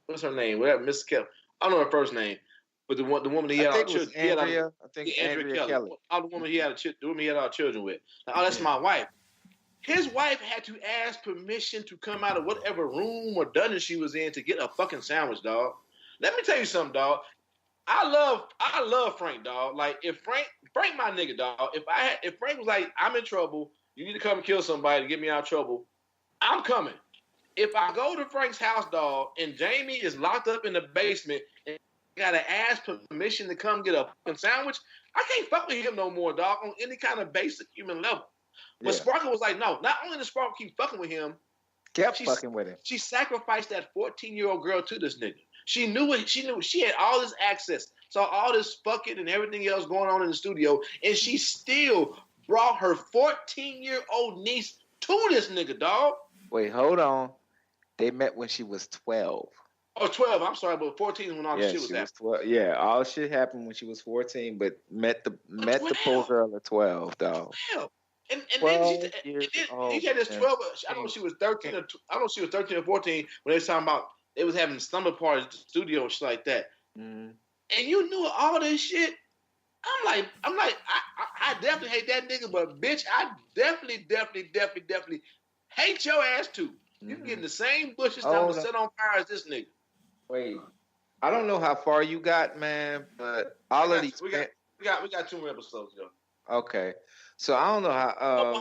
what's her name? Whatever, Miss Kelly. I don't know her first name. But the woman he had all children. Andrea Kelly. The woman he had all children with. Like, "Oh, that's my wife." His wife had to ask permission to come out of whatever room or dungeon she was in to get a fucking sandwich, dog. Let me tell you something, dog. I love Frank, dog. Like, if Frank my nigga, dog. If Frank was like, "I'm in trouble, you need to come and kill somebody to get me out of trouble," I'm coming. If I go to Frank's house, dog, and Jamie is locked up in the basement and gotta ask permission to come get a fucking sandwich, I can't fuck with him no more, dog, on any kind of basic human level. But Sparkle was like, no, not only did Sparkle keep fucking with him, fucking with him. She sacrificed that 14-year-old girl to this nigga. She knew she had all this access, saw all this fucking and everything else going on in the studio, and she still brought her 14-year-old niece to this nigga, dog. Wait, hold on. They met when she was 12. Oh, 12. I'm sorry, but 14 is when all the shit was happening. Yeah, all shit happened when she was 14, but met the poor girl at 12, dog. 12. And then he had this 12. I don't know if she was 13 or I don't know if she was 13 or 14 when they was talking about they was having slumber parties at the studio and shit like that. Mm. And you knew all this shit. I'm like, I definitely hate that nigga, but bitch, I definitely hate your ass too. You can get in the same bushes down to set on fire as this nigga. Wait, I don't know how far you got, man, but all of these. We got 2 more episodes, though. Okay. So I don't know how. I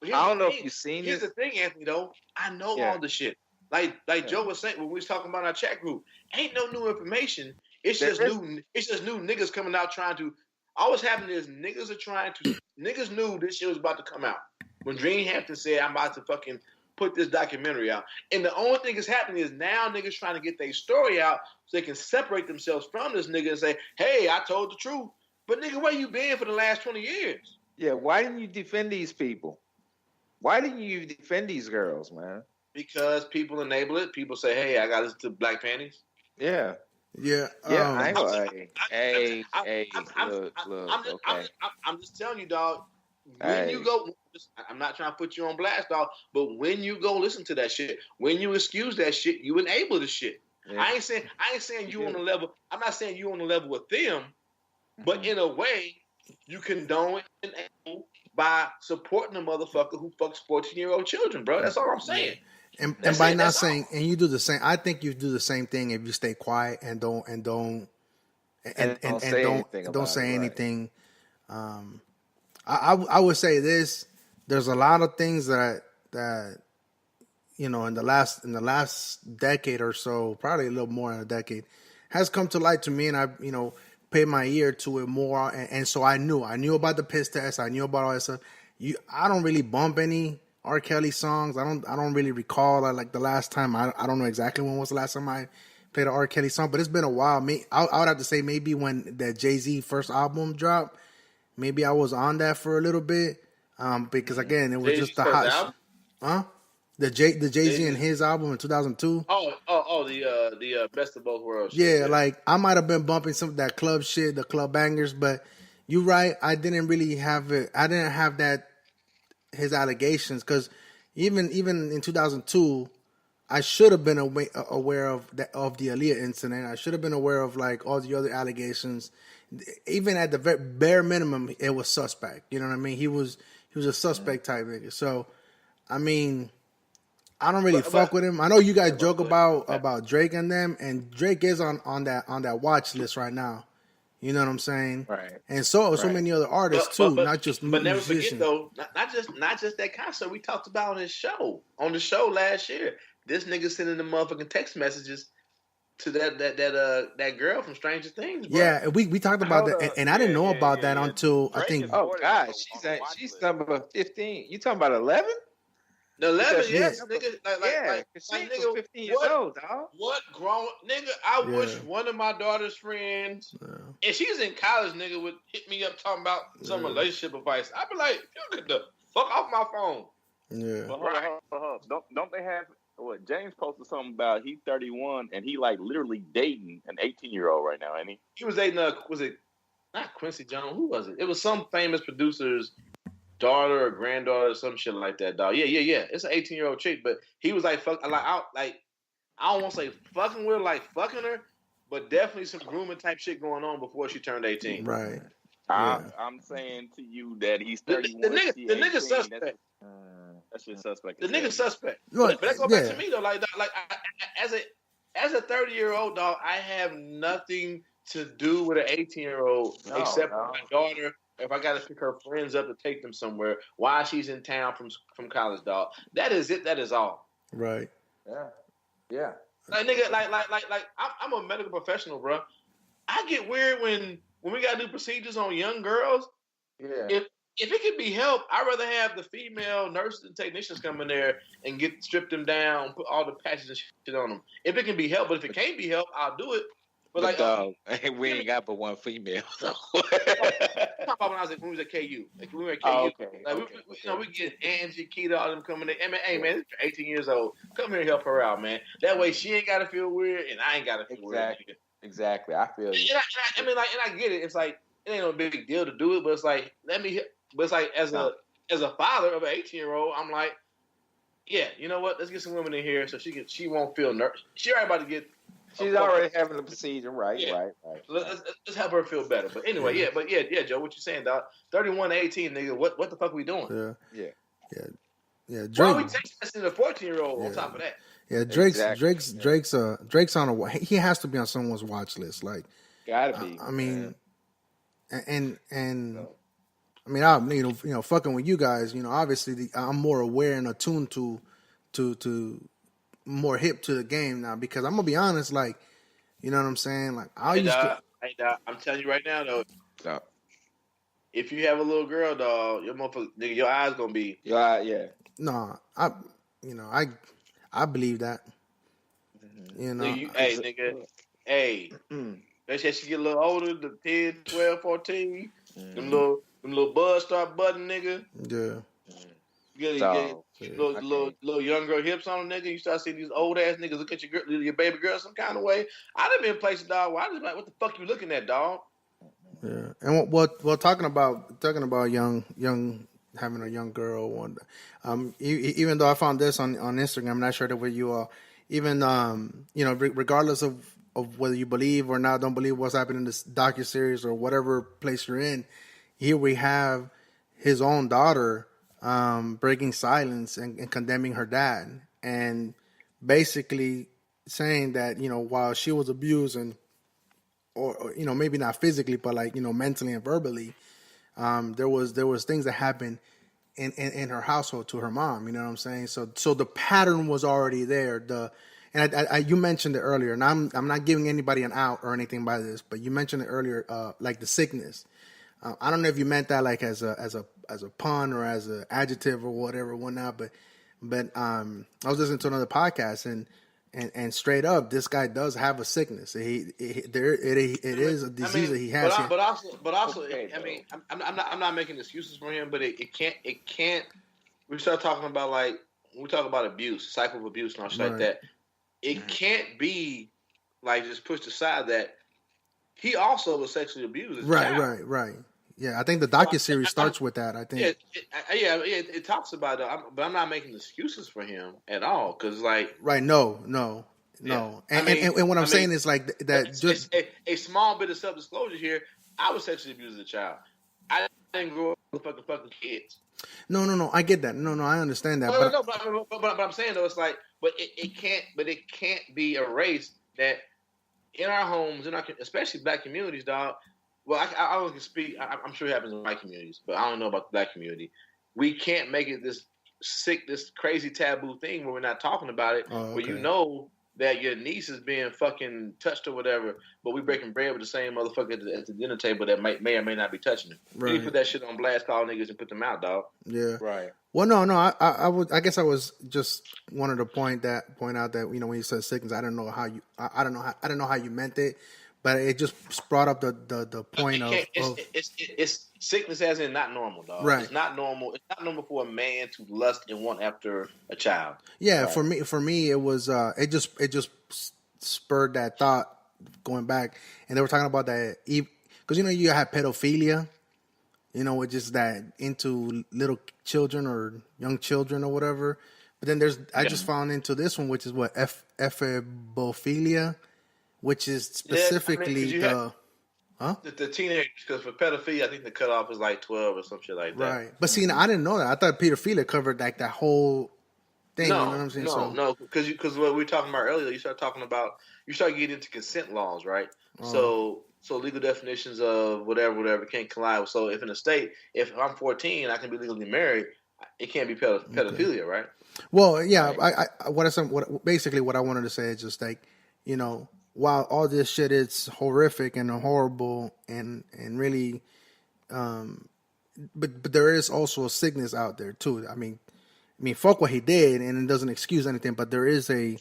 don't know if you've seen Here's this. The thing, Anthony. Though I know all the shit. Like Joe was saying when we was talking about our chat group, ain't no new information. It's just new niggas coming out trying to. All what's happening is niggas knew this shit was about to come out when Dream Hampton said, "I'm about to fucking put this documentary out." And the only thing that's happening is now niggas trying to get their story out so they can separate themselves from this nigga and say, "Hey, I told the truth." But nigga, where you been for the last 20 years? Yeah, why didn't you defend these people? Why didn't you defend these girls, man? Because people enable it. People say, "Hey, I got to listen to Black Panties." Yeah. Yeah. I'm just telling you, dog. When you go, I'm not trying to put you on blast, dog. But when you go listen to that shit, when you excuse that shit, you enable the shit. Yeah. I ain't saying you on the level. I'm not saying you on the level with them, but in a way, you condone and enable by supporting a motherfucker who fucks 14-year-old children, bro. That's all I'm saying. And by not saying, and you do the same. I think you do the same thing if you stay quiet and don't say anything. I would say this. There's a lot of things that you know in the last decade or so, probably a little more than a decade, has come to light to me, and I paid my ear to it more, and so I knew about the piss test. I knew about all that stuff. I don't really bump any R. Kelly songs. I don't really recall like the last time. I don't know exactly when was the last time I played an R. Kelly song, but it's been a while. I would have to say maybe when that Jay-Z first album dropped, maybe I was on that for a little bit. Because again, it was Jay-Z's just the hot, the Jay-Z and his album in 2002. The Best of Both Worlds. Yeah, like I might have been bumping some of that club shit, the club bangers, but you're right. I didn't really have it. I didn't have that his allegations because even in 2002, I should have been aware of the Aaliyah incident. I should have been aware of like all the other allegations. Even at the bare minimum, it was suspect. You know what I mean? He was a suspect type nigga. So, I mean, I don't really fuck with him. I know you guys joke about Drake and them, and Drake is on that watch list right now. You know what I'm saying? Right. And so many other artists too, not just but never musicians. forget though, not just that concert we talked about on the show last year. This nigga sending the motherfucking text messages to that girl from Stranger Things, bro. Yeah, we talked about that, and I didn't know about that until Drake I think. Oh God, she's number 15. You talking about 11? The 11, yes, yeah. nigga. Like nigga, 15 years old, dog. What grown nigga? I wish one of my daughter's friends, and she's in college, nigga, would hit me up talking about some relationship advice. I'd be like, you get the fuck off my phone. Yeah. But hold on. Don't they have what? James posted something about he's 31 and he like literally dating an 18-year-old right now, ain't he? He was dating was it not Quincy Jones? Who was it? It was some famous producer's daughter or granddaughter or some shit like that, dog. Yeah. It's an 18-year-old chick, but he was like, I don't want to say fucking with her, like fucking her, but definitely some grooming type shit going on before she turned 18. Right. I'm saying to you that he's 31. The nigga suspect. That's just suspect. The nigga suspect. Look, but that goes back to me though. Like as a 30-year-old dog, I have nothing to do with an 18-year-old except for my daughter. If I got to pick her friends up to take them somewhere while she's in town from college, dog. That is it. That is all. Right. Yeah. Like nigga, like I'm a medical professional, bro. I get weird when we gotta do procedures on young girls. Yeah. If it could be helped, I'd rather have the female nurses and technicians come in there and strip them down, put all the patches and shit on them. If it can be helped, but if it can't be helped, I'll do it. But like, we ain't got but one female. So. Talk about when we was at KU. Like, we were at KU. Okay. We get Angie, Keita, all them coming in. Hey man, you're 18 years old. Come here and help her out, man. That way she ain't gotta feel weird and I ain't gotta feel weird. Exactly. I feel you. And I get it. It's like it ain't no big deal to do it, but it's like but it's like as a father of an 18-year-old, I'm like, yeah, you know what? Let's get some women in here so she won't feel nervous. She already about to get. She's already having the procedure, right? So let's help her feel better. But anyway, Joe, what you saying, dog? 31 to 18, nigga. What the fuck we doing? Yeah. Drake. Why are we texting a 14-year-old on top of that? Yeah, Drake's on a. He has to be on someone's watch list. Like, gotta be. I mean, and I mean, I'm fucking with you guys. Obviously, I'm more aware and attuned to more hip to the game now because I'm gonna be honest. Like, you know what I'm saying? Like, I'm telling you right now though. If you have a little girl, dog, your motherfucker, nigga, your eyes gonna be. Yeah. No, I believe that. Hey, nigga. Hey. That's as she get a little older, the 10, 12, 14, them little buds start budding, nigga. Yeah. You get little young girl hips on them, nigga. You start seeing these old ass niggas look at your baby girl some kind of way. I done been places, dog, where I just like, what the fuck you looking at, dog? Yeah. And what talking about young having a young girl. Even though I found this on Instagram, I'm not sure that where you are. Even regardless of whether you believe or not, don't believe what's happening in this docuseries or whatever place you're in, here we have his own daughter breaking silence and condemning her dad and basically saying that while she was abused or maybe not physically but like mentally and verbally, there was things that happened in her household to her mom. You know what I'm saying? So the pattern was already there. And you mentioned it earlier, and I'm not giving anybody an out or anything by this, but you mentioned it earlier, like the sickness. I don't know if you meant that like as a pun or as an adjective or whatnot, but I was listening to another podcast and straight up, this guy does have a sickness. It is a disease that he has. But also, I mean, I'm not making excuses for him, but it can't. We start talking about like when we talk about abuse, cycle of abuse, and all shit like that. It can't be like just pushed aside that he also was sexually abused. Right. Yeah, I think the So docuseries starts with that. I think. It talks about it, but I'm not making excuses for him at all because, like, Right? No. yeah, And what I'm saying is like that. Just a small bit of self disclosure here. I was sexually abused as a child. I didn't grow up with fucking kids. no. I get that. No, I understand that. No, But no, no, but I'm saying though, it's like, but it can't be erased that in our homes, in our especially black communities, dog. Well, I only can speak. I'm sure it happens in white communities, but I don't know about the black community. We can't make it this sick, this crazy taboo thing where we're not talking about it. Oh, Where you okay. know that your niece is being fucking touched or whatever, but we breaking bread with the same motherfucker at the dinner table that may or may not be touching her. Right. You put that shit on blast, call niggas and put them out, dog. Yeah. Right. Well, no. I guess I was just wanted to point out that when you said sickness, I don't know how you meant it, but it just brought up the point It's sickness as in not normal, dog. Right. It's not normal. It's not normal for a man to lust and want after a child. Yeah, Right. for me, it was it just spurred that thought going back, and they were talking about that because you have pedophilia, which is that into little children or young children or whatever. But then I just found into this one, which is what ephebophilia, which is specifically the teenagers, because for pedophilia, I think the cutoff is like 12 or some shit like that. Right. But see, I didn't know that. I thought pedophilia covered like that whole thing. No, you know what I'm saying? No, because what we were talking about earlier, you start getting into consent laws, right? So legal definitions of whatever can't collide. So if in a state, if I'm 14, I can be legally married. It can't be pedophilia, right? Well, yeah. Right. Basically what I wanted to say is just like, while all this shit is horrific and horrible and really, but there is also a sickness out there too. I mean, fuck what he did, and it doesn't excuse anything. But there is a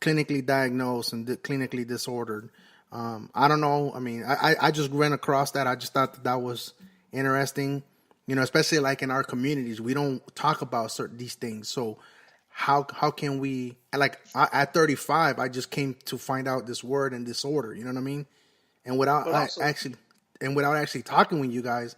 clinically diagnosed and clinically disordered. I don't know. I mean, I just ran across that. I just thought that was interesting. Especially like in our communities, we don't talk about these things. So how can we, like, at 35, I just came to find out this word and disorder. You know what I mean? And without actually talking with you guys,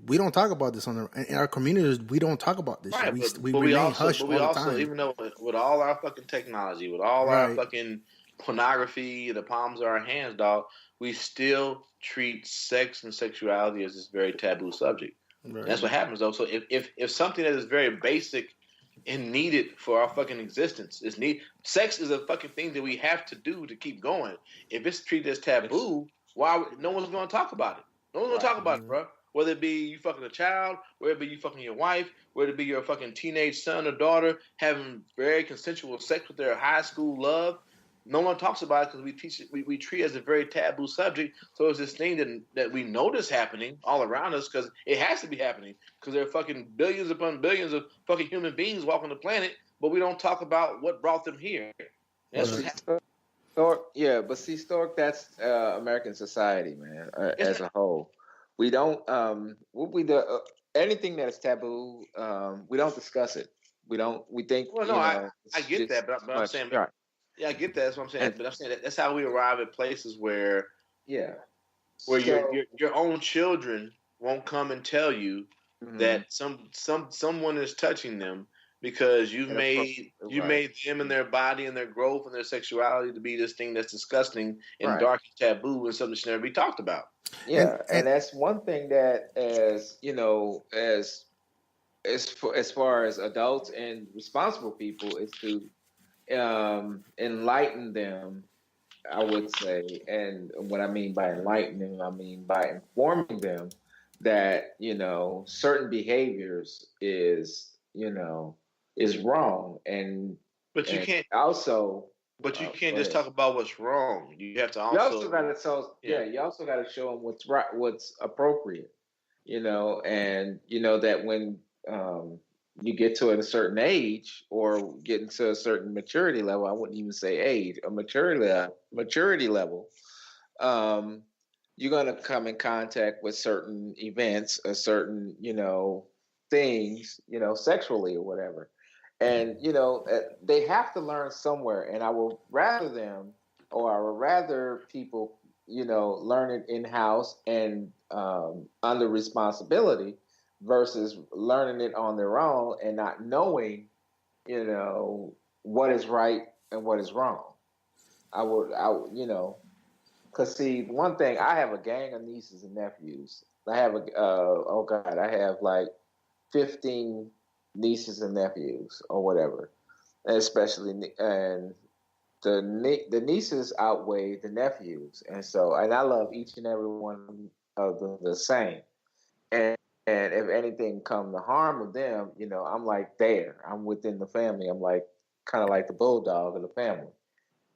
we don't talk about this in our communities. We don't talk about this Right, shit. but We we remain also, hushed all the time. even though with all our fucking technology, with all our fucking pornography in the palms of our hands, dog, we still treat sex and sexuality as this very taboo subject. Right. That's what happens, though. So if something that is very basic and needed for our fucking existence is sex is a fucking thing that we have to do to keep going. If it's treated as taboo, no one's going to talk about it. No one's going to talk about it, bro. Whether it be you fucking a child, whether it be you fucking your wife, whether it be your fucking teenage son or daughter having very consensual sex with their high school love, no one talks about it because we treat it as a very taboo subject. So it's this thing that we notice happening all around us because it has to be happening because there are fucking billions upon billions of fucking human beings walking the planet, but we don't talk about what brought them here. That's what happens. But see, Stork, that's American society, man, as a whole. We don't anything that is taboo, we don't discuss it. We think. Well, no, I get that, but I'm saying, right. Yeah, I get that. That's what I'm saying. But I'm saying that's how we arrive at places where, where your own children won't come and tell you that someone is touching them because you made them and their body and their growth and their sexuality to be this thing that's disgusting and dark and taboo and something that should never be talked about. Yeah, and that's one thing that, as far as adults and responsible people, is to enlighten them, I would say. And what I mean by enlightening, I mean by informing them that certain behaviors is wrong, but you can't also. But you can't just talk about what's wrong. You have to also. You also got to show them what's right, what's appropriate. And that when you get to a certain age or get into a certain maturity level, I wouldn't even say age, a maturity level, you're gonna come in contact with certain events, or certain things, sexually or whatever. And, they have to learn somewhere. And I would rather people learning in house and under responsibility versus learning it on their own and not knowing, what is right and what is wrong. Because see, one thing, I have a gang of nieces and nephews. I have I have like 15 nieces and nephews or whatever, especially, and the nieces outweigh the nephews, and I love each and every one of them the same. And if anything come to harm of them, I'm like there. I'm within the family. I'm like kind of like the bulldog of the family.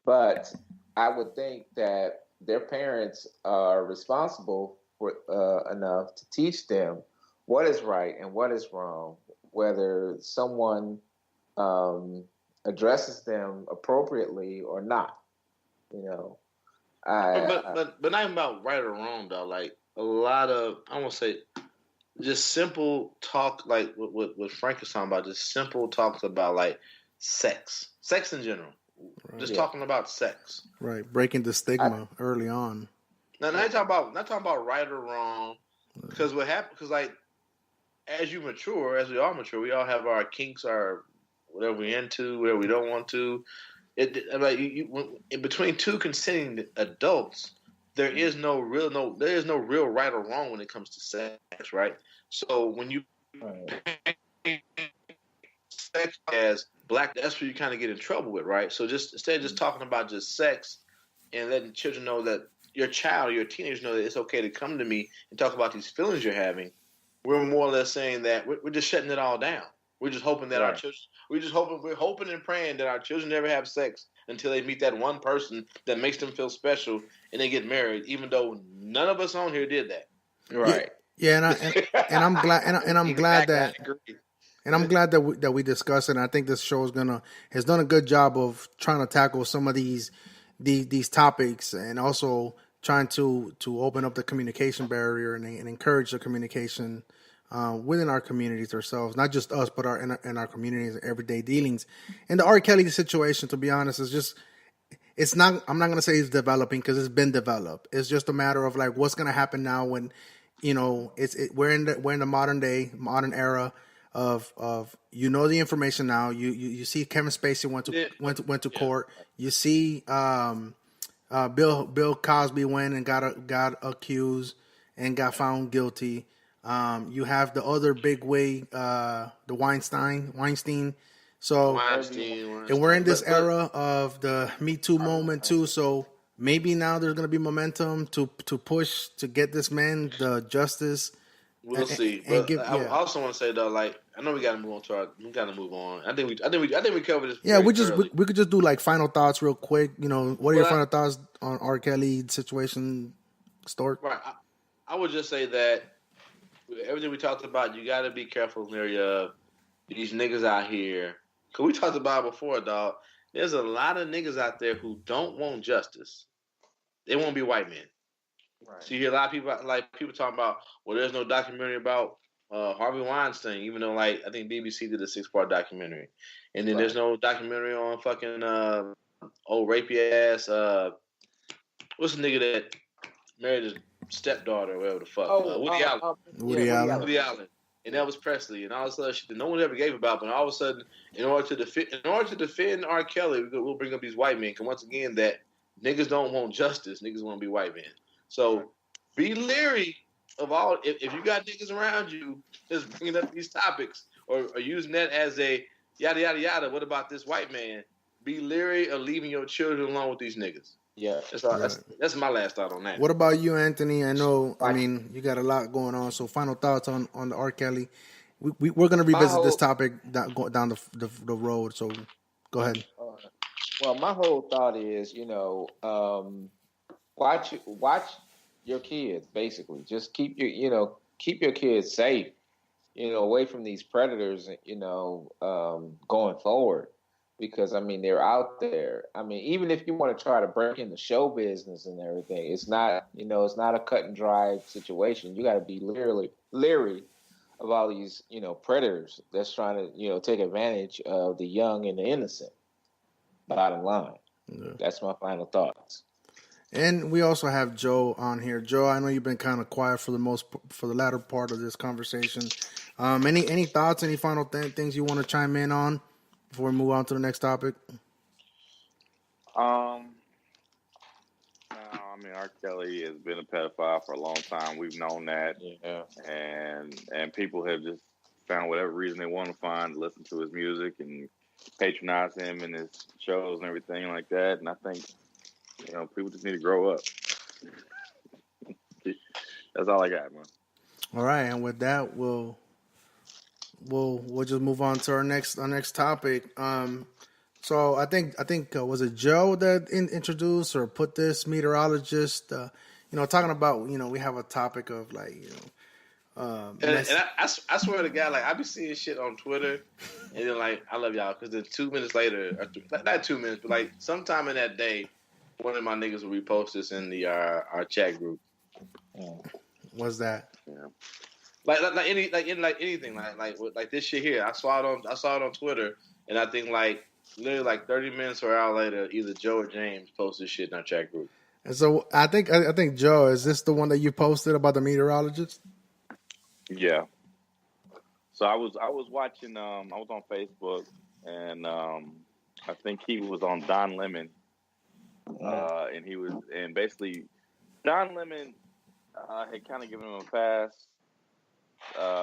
But I would think that their parents are responsible for enough to teach them what is right and what is wrong, whether someone addresses them appropriately or not. But not even about right or wrong though. Like a lot of, I won't say, just simple talk, like what Frank is talking about. Just simple talks about like sex in general. Right. Just talking about sex. Right, breaking the stigma early on. Now, not talking about right or wrong, because what happens? Because like, as you mature, as we all mature, we all have our kinks, our whatever we're into, whatever we don't want to. In between two consenting adults, there is no real right or wrong when it comes to sex, right? So when you sex as black, that's where you kind of get in trouble with, right? So just instead of just talking about just sex and letting children know that your child or your teenagers know that it's okay to come to me and talk about these feelings you're having, we're more or less saying that we're just shutting it all down. We're just hoping that our children, we're hoping and praying that our children never have sex until they meet that one person that makes them feel special and they get married, even though none of us on here did that. Right. Yeah, and I'm glad I'm glad that. And I'm glad that we discuss it. And I think this show has done a good job of trying to tackle some of these topics, and also trying to open up the communication barrier and encourage the communication within our communities ourselves, not just us, but in our communities and everyday dealings. And the R. Kelly situation, to be honest, is just, it's not. I'm not gonna say it's developing, because it's been developed. It's just a matter of like what's gonna happen now when, we're in the modern era of the information now. You see Kevin Spacey went to court. You see Bill Cosby went and got accused and got found guilty. You have the other big wig, the Weinstein. So and we're in this era of the Me Too moment too. So maybe now there's gonna be momentum to push to get this man the justice. We'll see. But I also want to say though, like, I know we gotta move on. I think we covered this. Yeah, we could just do like final thoughts real quick. What are your final thoughts on R. Kelly situation, Stork? Right. I would just say that everything we talked about, you gotta be careful, Mejia. These niggas out here, because we talked about it before, dog. There's a lot of niggas out there who don't want justice. They won't be white men. Right. So you hear a lot of people talking about, well, there's no documentary about Harvey Weinstein, even though I think BBC did a 6-part documentary, and then there's no documentary on fucking old rapey ass what's the nigga that married his stepdaughter or whatever the fuck? Woody Allen. Woody Allen. And Elvis Presley, and all this other shit that no one ever gave about. But all of a sudden, in order to defend R. Kelly, we'll bring up these white men. Because once again, that niggas don't want justice. Niggas want to be white men. So be leery of all. If you got niggas around you just bringing up these topics or using that as a yada yada yada, what about this white man? Be leery of leaving your children alone with these niggas. Yeah, that's my last thought on that. What about you, Anthony? I know, you got a lot going on. So final thoughts on the R. Kelly. We're going to revisit this topic down the road. So go ahead. Well, my whole thought is, watch your kids. Basically, just keep your kids safe. Away from these predators. Going forward. Because they're out there. Even if you want to try to break into show business and everything, it's not a cut and dry situation. You got to be leery of all these, predators that's trying to, take advantage of the young and the innocent. Bottom line, that's my final thoughts. And we also have Joe on here. Joe, I know you've been kind of quiet for the latter part of this conversation. Any thoughts? Any final things you want to chime in on before we move on to the next topic? No, I mean, R. Kelly has been a pedophile for a long time. We've known that, and people have just found whatever reason they want to find to listen to his music and patronize him and his shows and everything like that. And I think, people just need to grow up. That's all I got, man. All right, and with that, we'll just move on to our next topic. So I think was it Joe that introduced or put this meteorologist? Talking about we have a topic of like and I swear to God, like I be seeing shit on Twitter, and then like I love y'all because then 2 minutes later, or not 2 minutes, but like sometime in that day, one of my niggas will repost this in the our chat group. What's that? Yeah. Like anything like this shit here. I saw it on Twitter, and I think like literally like 30 minutes or an hour later, either Joe or James posted shit in our chat group. And so I think Joe, is this the one that you posted about the meteorologist? Yeah. So I was watching. I was on Facebook, and I think he was on Don Lemon, and basically Don Lemon had kind of given him a pass.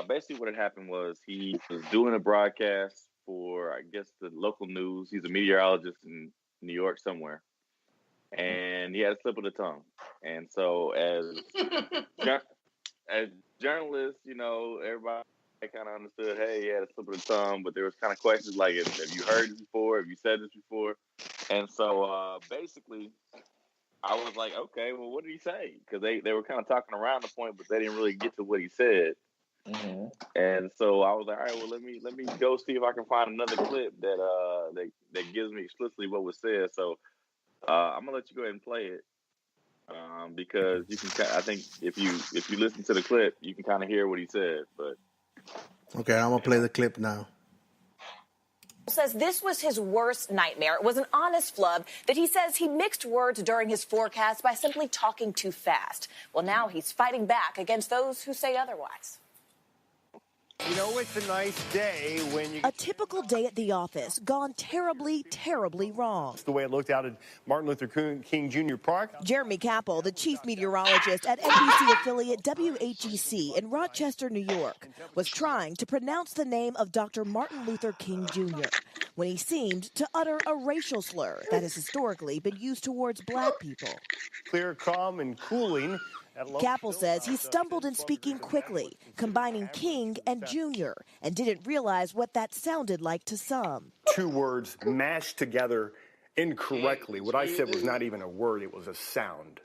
Basically, what had happened was he was doing a broadcast for, I guess, the local news. He's a meteorologist in New York somewhere, and he had a slip of the tongue. And so, as journalists, everybody kind of understood, hey, he had a slip of the tongue, but there was kind of questions like, have you heard this before? Have you said this before? And so, basically, I was like, okay, well, what did he say? Because they were kind of talking around the point, but they didn't really get to what he said. Mm-hmm. And so I was like, all right, well, let me go see if I can find another clip that gives me explicitly what was said. So I'm gonna let you go ahead and play it because you can. I think if you listen to the clip, you can kind of hear what he said. But okay, I'm gonna play the clip now. Says this was his worst nightmare. It was an honest flub that he says he mixed words during his forecast by simply talking too fast. Well, now he's fighting back against those who say otherwise. It's a nice day when you... A typical day at the office, gone terribly, terribly wrong. It's the way it looked out at Martin Luther King Jr. Park. Jeremy Capel, the chief meteorologist at NBC affiliate WHEC in Rochester, New York, was trying to pronounce the name of Dr. Martin Luther King Jr. when he seemed to utter a racial slur that has historically been used towards black people. Clear, calm, and cooling. Capel says he stumbled in speaking quickly, combining King and Junior, and didn't realize what that sounded like to some. Two words mashed together incorrectly. What I said was not even a word, it was a sound.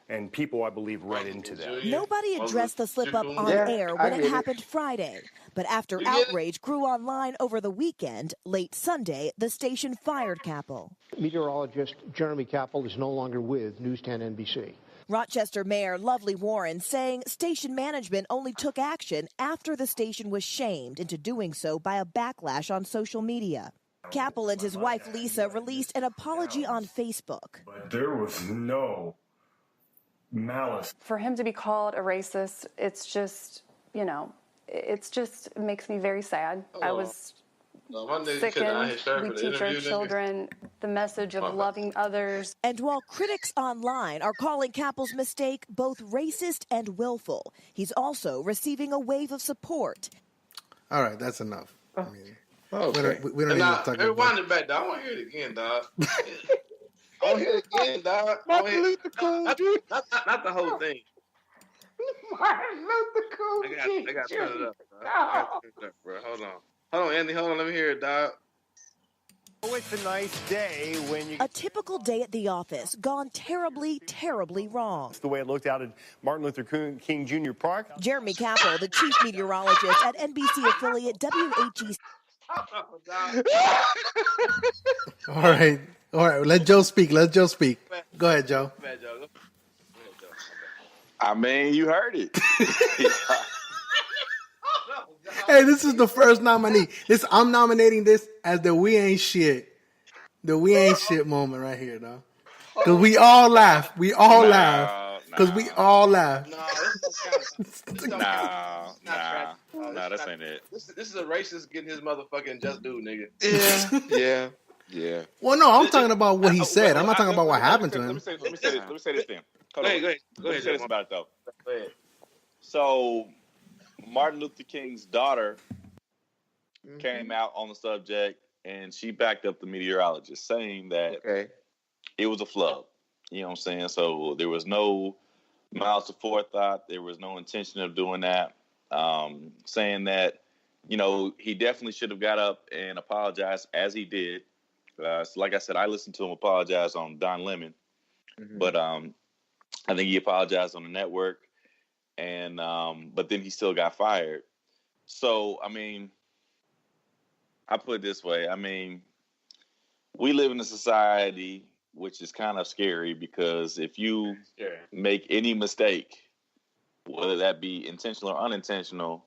And people, I believe, read into that. Nobody addressed the slip-up on air when it happened Friday. But after outrage grew online over the weekend, late Sunday, the station fired Capel. Meteorologist Jeremy Capel is no longer with News 10 NBC. Rochester Mayor Lovely Warren saying station management only took action after the station was shamed into doing so by a backlash on social media. Capel and his wife Lisa released an apology on Facebook. But there was no malice. For him to be called a racist, it's just, it makes me very sad. I was sickened. We teach our children the message of loving others. And while critics online are calling Capel's mistake both racist and willful, he's also receiving a wave of support. All right, that's enough. I mean, okay. we don't need to talk about it. Rewind it back, dog. I want to hear it again, dog. I want to hear it again, dog. Not the whole thing. Martin Luther King. I got to turn it up, bro. Hold on, Andy. Hold on. Let me hear it, dog. Oh, it's a nice day when you... A typical day at the office, gone terribly, terribly wrong. It's the way it looked out at Martin Luther King Jr. Park. Jeremy Capel, the chief meteorologist at NBC affiliate WHEC. All right. Let Joe speak. Go ahead, Joe. I mean, you heard it. Hey, this is the first nominee. I'm nominating this as the we ain't shit. The we ain't shit moment right here, though. Because we all laugh. We all laugh. No, Because we all laugh. No, this don't count. This don't count. This is not trash. This ain't it. This is a racist getting his motherfucking just due, nigga. Yeah. Well, no, I'm talking about what he said. I'm not talking about what happened to him. Let me say this then. Go ahead. Let me say this about it though. Go ahead. So, Martin Luther King's daughter came out on the subject, and she backed up the meteorologist, saying that it was a flub. You know what I'm saying? So there was no malice of forethought. There was no intention of doing that. Saying that, he definitely should have got up and apologized as he did. So like I said, I listened to him apologize on Don Lemon, but I think he apologized on the network, and but then he still got fired. So I mean, I put it this way. I mean, we live in a society which is kind of scary, because if you make any mistake, whether that be intentional or unintentional,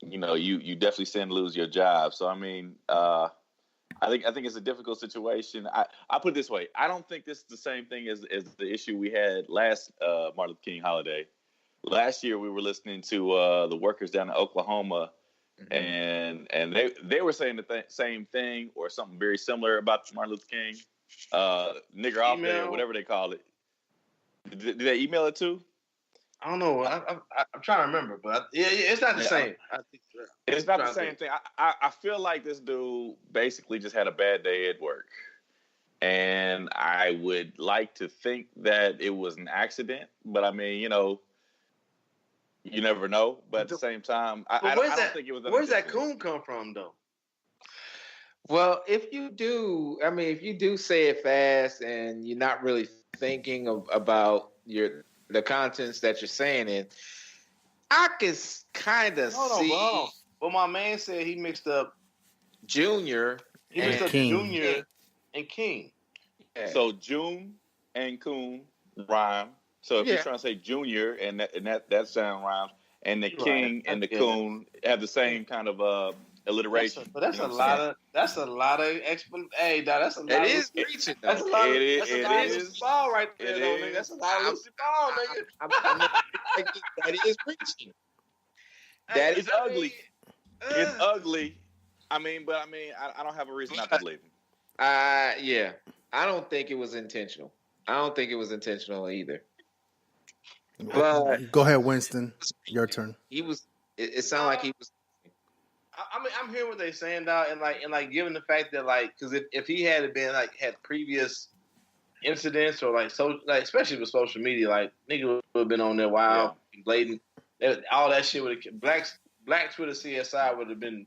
you definitely stand to lose your job. So I mean, I think it's a difficult situation. I put it this way: I don't think this is the same thing as the issue we had last Martin Luther King holiday. Last year, we were listening to the workers down in Oklahoma, and they were saying the same thing or something very similar about Martin Luther King, nigger off there, whatever they call it. Did they email it too? I don't know. I'm trying to remember, but it's not the same. It's not the same thing. I feel like this dude basically just had a bad day at work. And I would like to think that it was an accident, but I mean, you never know. But at the same time, I don't think it was. Where's that coon come from, though? Well, if you do say it fast and you're not really thinking about the contents that you're saying it, I can kind of see. Hold on. Well, my man said he mixed up Junior. He mixed up King. Junior and King. Yeah. So June and Coon rhyme. So if you're trying to say Junior and that sound rhymes, and the King and the Coon have the same kind of alliteration. That's a lot of explanation. Hey, that's a lot. It is preaching. That's a lot. It is ball right there, though, nigga. That's a lot of Lucy ball, nigga. That is preaching. That is ugly. It's ugly. I don't have a reason not to believe him. Yeah. I don't think it was intentional. I don't think it was intentional either. But go ahead, Winston. Your turn. It sounded like he was. I'm hearing what they're saying now, and given the fact that because if he had been had previous incidents or especially with social media, nigga would have been on there wild, blatant, all that shit would have Black Twitter CSI would have been,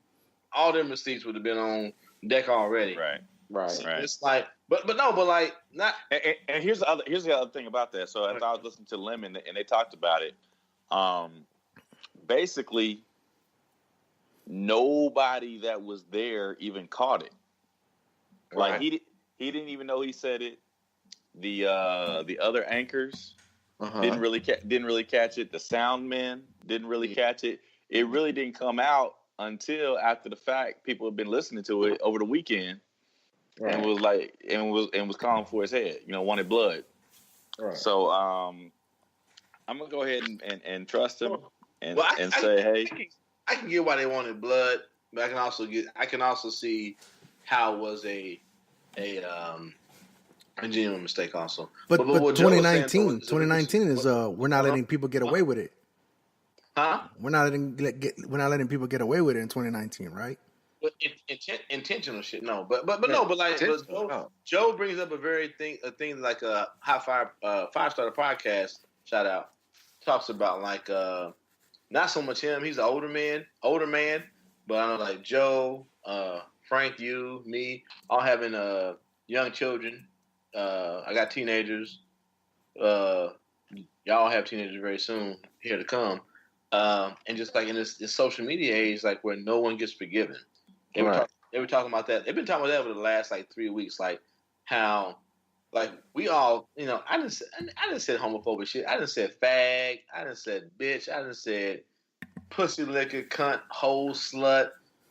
all them receipts would have been on deck already. Right. So it's not. And here's the other thing about that. So as I was listening to Lemon and they talked about it, basically nobody that was there even caught it. Like he didn't even know he said it. The other anchors didn't really catch it. The sound men didn't really catch it. It really didn't come out until after the fact. People have been listening to it over the weekend. Right. And was calling for his head, wanted blood. Right. So I'm gonna go ahead and trust him and say, hey, I can get why they wanted blood, but I can also see how it was a genuine mistake also. But 2019 is we're not letting people get away with it. Huh? We're not letting people get away with it in 2019, right? But intentional shit, no. But Joe brings up a thing like a hot five starter podcast. Shout out, talks about not so much him. He's an older man. But I know Joe, Frank, you, me, all having young children. I got teenagers. Y'all have teenagers very soon here to come. And just in this social media age, where no one gets forgiven. They were talking about that. They've been talking about that over the last 3 weeks, how we all, I didn't say homophobic shit. I didn't say fag. I didn't say bitch. I didn't say pussy liquor, cunt, hoe, slut.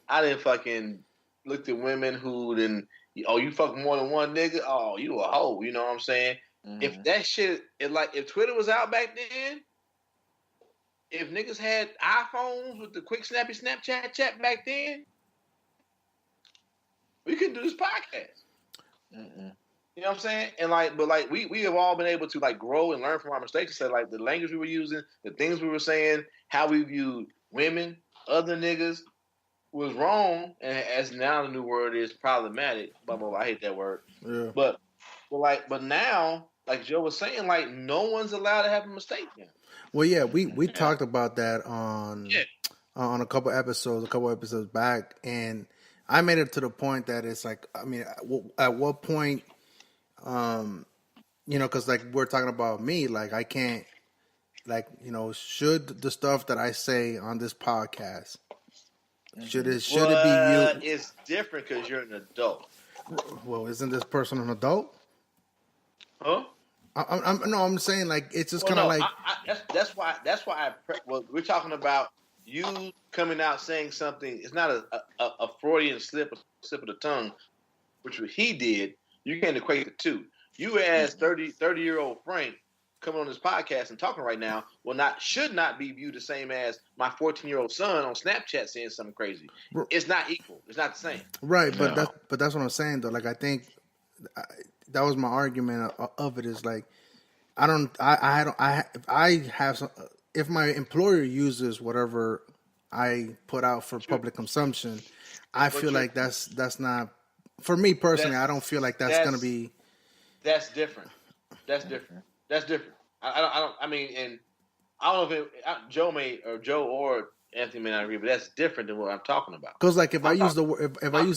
I didn't fucking look at women who didn't Oh, you fuck more than one nigga? Oh, you a hoe. You know what I'm saying? Mm-hmm. If that shit, if Twitter was out back then, if niggas had iPhones with the quick snappy Snapchat chat back then, we couldn't do this podcast. Mm-mm. You know what I'm saying? And but we have all been able to grow and learn from our mistakes. So the language we were using, the things we were saying, how we viewed women, other niggas was wrong, and as now the new word is problematic. Blah blah blah. I hate that word. Yeah. But now, like Joe was saying, no one's allowed to have a mistake now. Well, yeah, we talked about that on a couple episodes back, and I made it to the point that it's like, I mean, at what point, because we're talking about me, I can't, should the stuff that I say on this podcast, should it be you? It's different because you're an adult. Well, isn't this person an adult? Huh? I'm saying it's just kind of that's why we're talking about you coming out saying something. It's not a Freudian slip of the tongue, which he did. You can't equate the two. You as 30-year-old Frank coming on this podcast and talking right now should not be viewed the same as my 14-year-old son on Snapchat saying something crazy. It's not equal. It's not the same. Right, but that's what I'm saying though. I think that was my argument of it is if my employer uses whatever I put out for public consumption, I feel like that's not, for me personally, I don't feel like that's going to be. That's different. That's different. I mean, and I don't know if Joe or Anthony may not agree, but that's different than what I'm talking about. Because if I use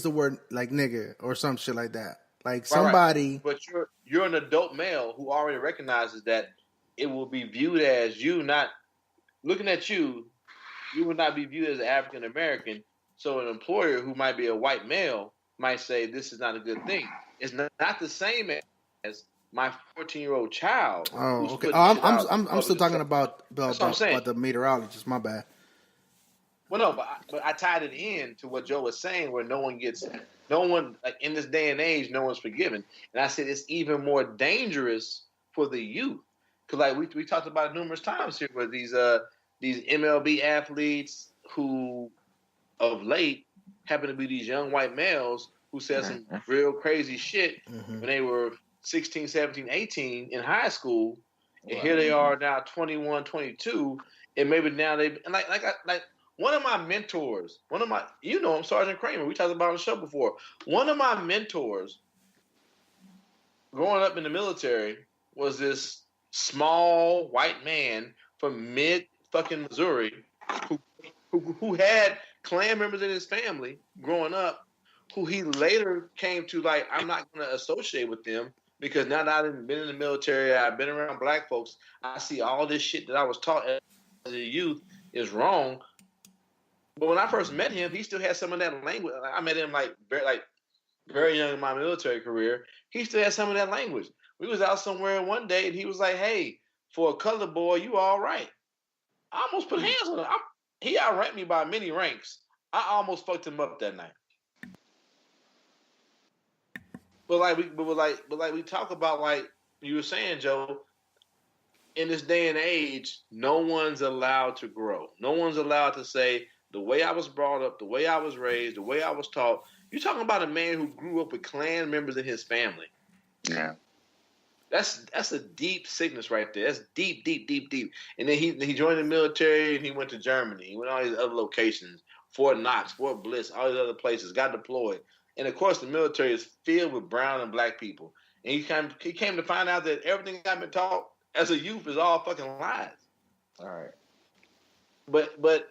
the word like nigga or some shit like that, somebody. Right. But you're an adult male who already recognizes that it will be viewed as you not looking at you. You would not be viewed as African American. So an employer who might be a white male might say this is not a good thing. It's not the same as my 14-year-old child. Oh, okay. I'm still talking about the meteorologist. My bad. Well, no, but I tied it in to what Joe was saying, where no one in this day and age, no one's forgiven. And I said it's even more dangerous for the youth, because we talked about it numerous times here, where these MLB athletes who of late happen to be these young white males who said some real crazy shit when they were 16, 17, 18 in high school, and here they are now 21, 22, and maybe now one of my mentors, him, Sergeant Kramer, we talked about on the show before. One of my mentors growing up in the military was this small white man from mid-fucking Missouri who had Klan members in his family growing up, who he later came to I'm not going to associate with them because now that I've been in the military, I've been around black folks, I see all this shit that I was taught as a youth is wrong. But when I first met him, he still had some of that language. I met him very young in my military career. He still had some of that language. We was out somewhere one day, and he was like, "Hey, for a colored boy, you all right." I almost put hands on him. He outranked me by many ranks. I almost fucked him up that night. But we talk about, you were saying, Joe, in this day and age, no one's allowed to grow. No one's allowed to say, the way I was brought up, the way I was raised, the way I was taught. You're talking about a man who grew up with Klan members in his family. Yeah. That's a deep sickness right there. That's deep, deep, deep, deep. And then he joined the military and he went to Germany. He went to all these other locations, Fort Knox, Fort Bliss, all these other places, got deployed. And of course, the military is filled with brown and black people. And he came to find out that everything I've been taught as a youth is all fucking lies. All right. But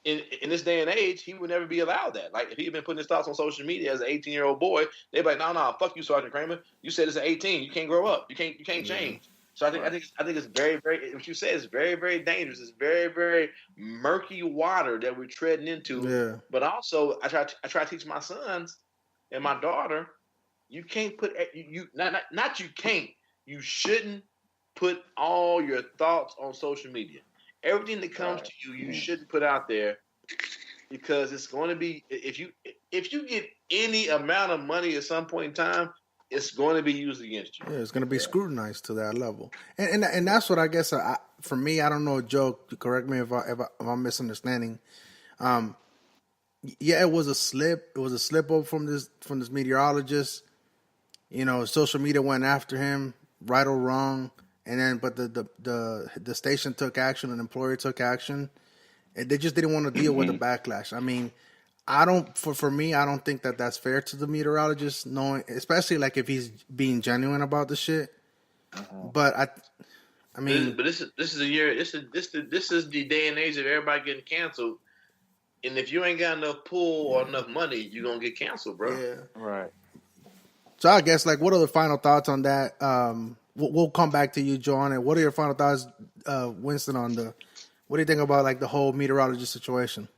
in this day and age, he would never be allowed that. If he had been putting his thoughts on social media as an 18-year-old boy, they'd be like, no, fuck you, Sergeant Kramer. You said it's at 18. You can't grow up. You can't change. So I think it's very, very, what you said is very, very dangerous. It's very, very murky water that we're treading into. Yeah. But also, I try to teach my sons and my daughter, you can't put you can't. You shouldn't put all your thoughts on social media. Everything that comes to you, you shouldn't put out there. because it's going to be if you get any amount of money at some point in time, it's going to be used against you. Yeah, it's going to be scrutinized to that level, and that's what I guess for me. I don't know, Joe. Correct me if I'm misunderstanding. Yeah, it was a slip. It was a slip up from this meteorologist. You know, social media went after him, right or wrong, and then but the station took action, an employer took action, and they just didn't want to deal with the backlash. I mean, I don't for me, I don't think that that's fair to the meteorologist, knowing, especially like if he's being genuine about the shit. But I mean, but this is a year. This is the day and age of everybody getting canceled. And if you ain't got enough pull or enough money, you're gonna get canceled, bro. Yeah, right. So I guess, like, what are the final thoughts on that? We'll come back to you, John. And what are your final thoughts, Winston, on what do you think about like the whole meteorologist situation?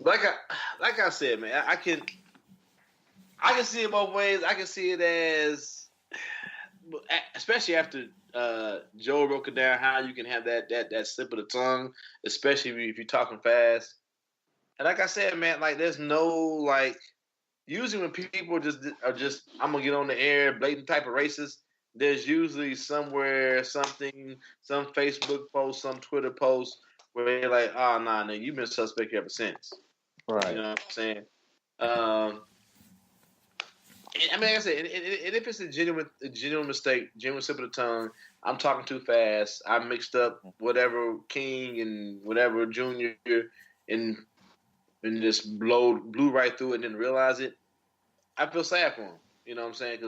Like I said, man, I can see it both ways. I can see it as, especially after Joe broke it down, how you can have that slip of the tongue, especially if you're talking fast. And like I said, man, like there's no like. Usually when people are just I'm gonna get on the air, blatant type of racist, there's usually somewhere something, some Facebook post, some Twitter post where they're like, oh nah, no, you've been suspect ever since. Right. You know what I'm saying? I mean, like I said, and if it's a genuine mistake, genuine slip of the tongue, I'm talking too fast, I mixed up whatever King and whatever Junior and just blew right through it and didn't realize it. I feel sad for him. You know what I'm saying?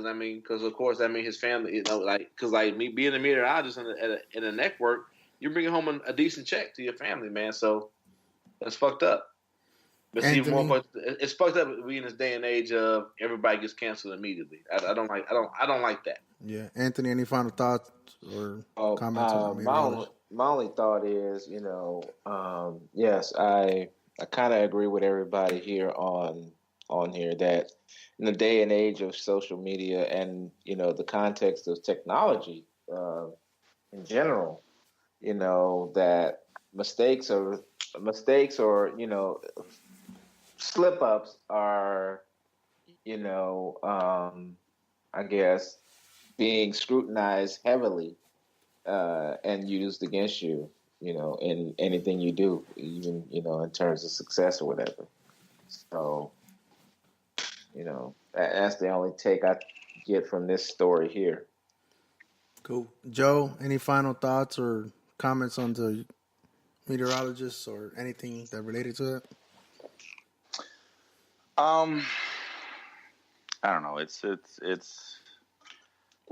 Because of course, his family, you know, like, because like me being a meteorologist in a network, you're bringing home a decent check to your family, man. So that's fucked up. But see, it's fucked up. We in this day and age of everybody gets canceled immediately. I don't like that. Yeah, Anthony, any final thoughts or comments on the meteorologist? My only thought is, you know, yes, I kind of agree with everybody here on here that in the day and age of social media and, you know, the context of technology in general, you know, that mistakes or, you know, slip ups are, you know, I guess being scrutinized heavily and used against you, you know, in anything you do, even, you know, in terms of success or whatever. So, you know, that's the only take I get from this story here. Cool. Joe, any final thoughts or comments on the meteorologists or anything that related to it? I don't know. It's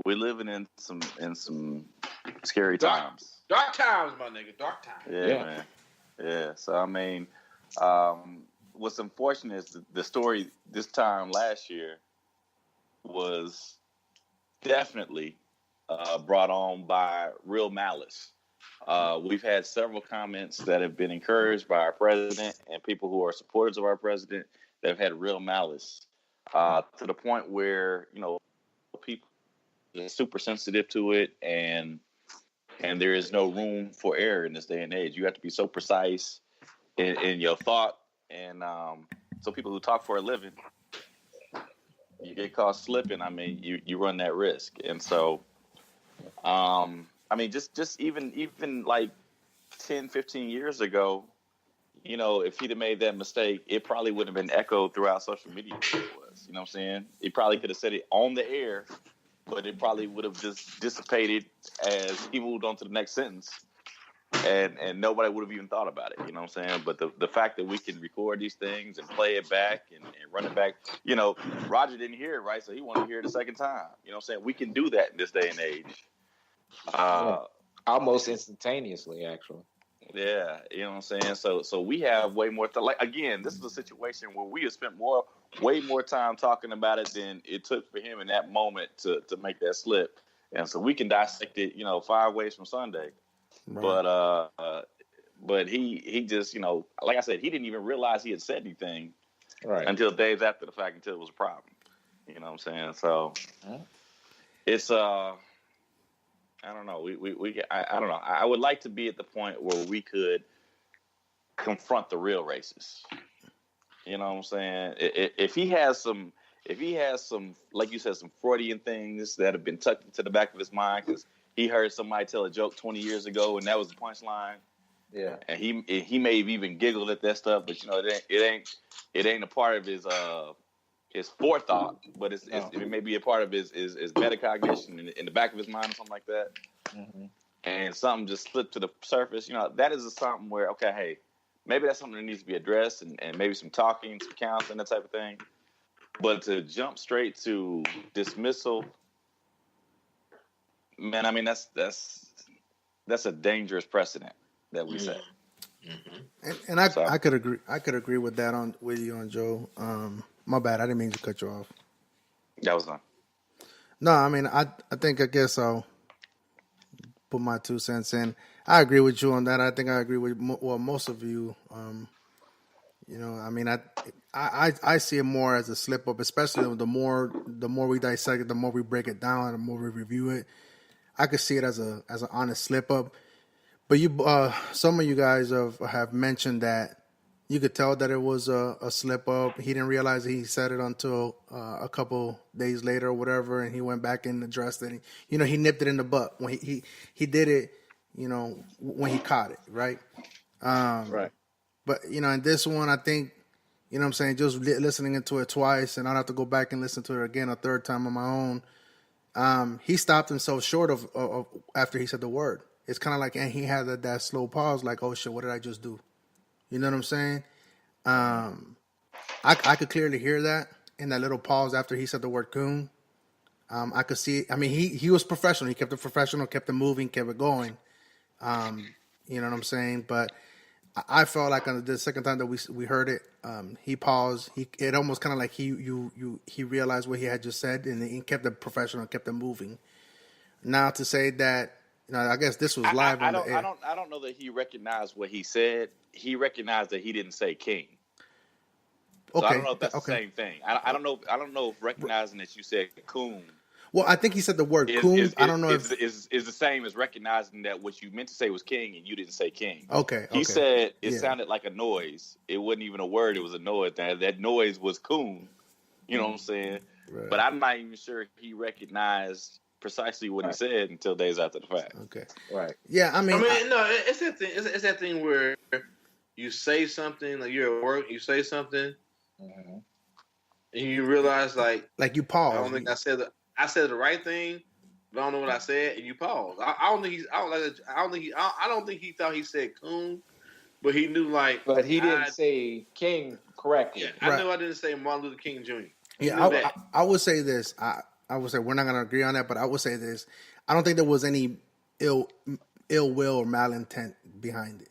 we're living in some scary times. Dark times, my nigga. Dark times. Yeah, man. Yeah. So I mean, what's unfortunate is the story this time last year was definitely brought on by real malice. We've had several comments that have been encouraged by our president and people who are supporters of our president that have had real malice to the point where, you know, people are super sensitive to it, and there is no room for error in this day and age. You have to be so precise in your thought, and so people who talk for a living, you get caught slipping, I mean, you run that risk. And so, I mean, just even like 10, 15 years ago, you know, if he'd have made that mistake, it probably would have been echoed throughout social media. It was, you know what I'm saying? He probably could have said it on the air, but it probably would have just dissipated as he moved on to the next sentence. And nobody would have even thought about it, you know what I'm saying? But the fact that we can record these things and play it back and run it back, you know, Roger didn't hear it, right? So he wanted to hear it a second time. You know what I'm saying? We can do that in this day and age. Almost instantaneously, actually. Yeah, you know what I'm saying? So we have way more like, again, this is a situation where we have spent way more time talking about it than it took for him in that moment to make that slip. And so we can dissect it, you know, 5 ways from Sunday. Right. But he just, you know, like I said, he didn't even realize he had said anything until days after the fact, until it was a problem. You know what I'm saying? So it's I don't know. I don't know. I would like to be at the point where we could confront the real racists. You know what I'm saying? If he has some, like you said, some Freudian things that have been tucked into the back of his mind because he heard somebody tell a joke 20 years ago and that was the punchline. Yeah, and he may have even giggled at that stuff, but it ain't a part of his forethought, but it may be a part of his metacognition in the back of his mind or something like that. Mm-hmm. And something just slipped to the surface. That is something where, okay, hey, maybe that's something that needs to be addressed and maybe some talking, some counseling, that type of thing. But to jump straight to dismissal, man, I mean that's a dangerous precedent that we set. Mm-hmm. And I could agree with that with you on Joe. My bad, I didn't mean to cut you off. That was fine. No, I mean I guess I'll put my 2 cents in. I agree with you on that. I think I agree with most of you. I mean I see it more as a slip up, especially the more we dissect it, the more we break it down, the more we review it. I could see it as an honest slip up. But some of you guys have mentioned that you could tell that it was a slip up. He didn't realize he said it until a couple days later or whatever, and he went back and addressed it. He nipped it in the butt when he did it. When he caught it, right? Right. But in this one, I think what I'm saying, just listening to it twice, and I'd have to go back and listen to it again a third time on my own. He stopped himself short of after he said the word. It's kind of like, and he had that slow pause, like, oh shit, what did I just do? You know what I'm saying? I could clearly hear that in that little pause after he said the word coon. I could see it. I mean, he was professional. He kept it professional, kept it moving, kept it going. You know what I'm saying? But I felt like on the second time that we heard it, he paused. It almost kind of like he realized what he had just said, and he kept it professional, kept it moving. Now to say that, I guess this was live on the air. I don't know that he recognized what he said. He recognized that he didn't say king. So I don't know if that's the same thing. I don't know. I don't know if recognizing that you said coon. Well, I think he said the word coon. I don't know if is the same as recognizing that what you meant to say was king and you didn't say king. Okay. He said it sounded like a noise. It wasn't even a word. It was a noise. That noise was coon. You know what I'm saying? Right. But I'm not even sure he recognized precisely what he said until days after the fact. Okay. Right. Yeah, I mean, no, it's that thing. It's that thing where you say something, like you're at work, you say something, and you realize, like you pause. I don't think I said the right thing, but I don't know what I said, and you pause. I don't think he thought he said coon, but he knew, like. But he didn't say king correctly. Yeah, I knew I didn't say Martin Luther King Jr. I would say this. I would say we're not going to agree on that, but I would say this. I don't think there was any ill will or malintent behind it.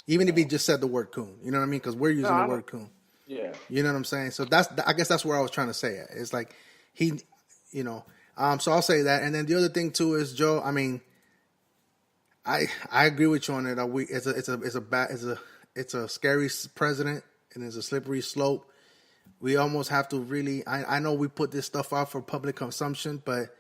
Even if he just said the word coon. You know what I mean? Because we're using the word coon. Yeah. You know what I'm saying? So I guess that's where I was trying to say it. It's like so I'll say that. And then the other thing too is, Joe, I mean, I agree with you on it. It's a scary precedent and it's a slippery slope. We almost have to really. I know we put this stuff out for public consumption, but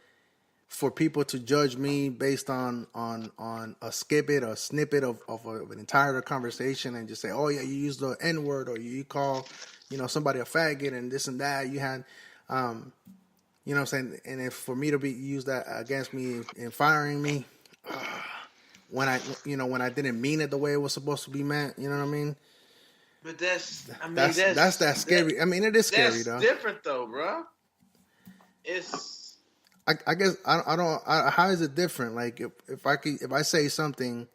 for people to judge me based on a snippet of an entire conversation and just say, oh yeah, you used the N word or you call somebody a faggot and this and that. You had you know what I'm saying, and if for me to use that against me and firing me when I didn't mean it the way it was supposed to be meant, you know what I mean? But that's scary. I mean, it is scary though. That's different though, bro. It's. I guess I don't. How is it different? Like if I say something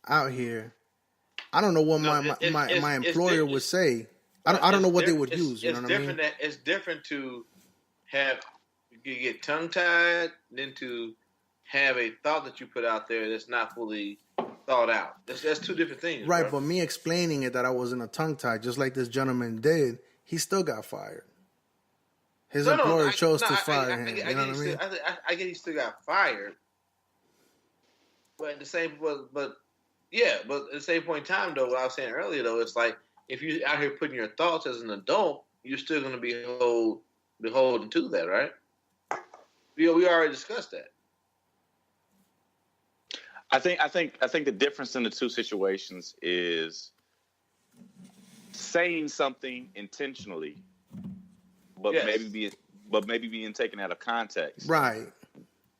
out here, I don't know what my employer would say. I don't know what they would use. You know what I mean? It's different to have you get tongue tied than to have a thought that you put out there that's not fully thought out. That's two different things, right? Bro. But me explaining it that I wasn't a tongue tied, just like this gentleman did, he still got fired. His employer chose to fire him. You know what I mean? I get he still got fired, but at the same, but at the same point in time, though, what I was saying earlier, though, it's like if you're out here putting your thoughts as an adult, you're still going to be beholden to that, right? We already discussed that. I think the difference in the two situations is saying something intentionally, but maybe being taken out of context, right?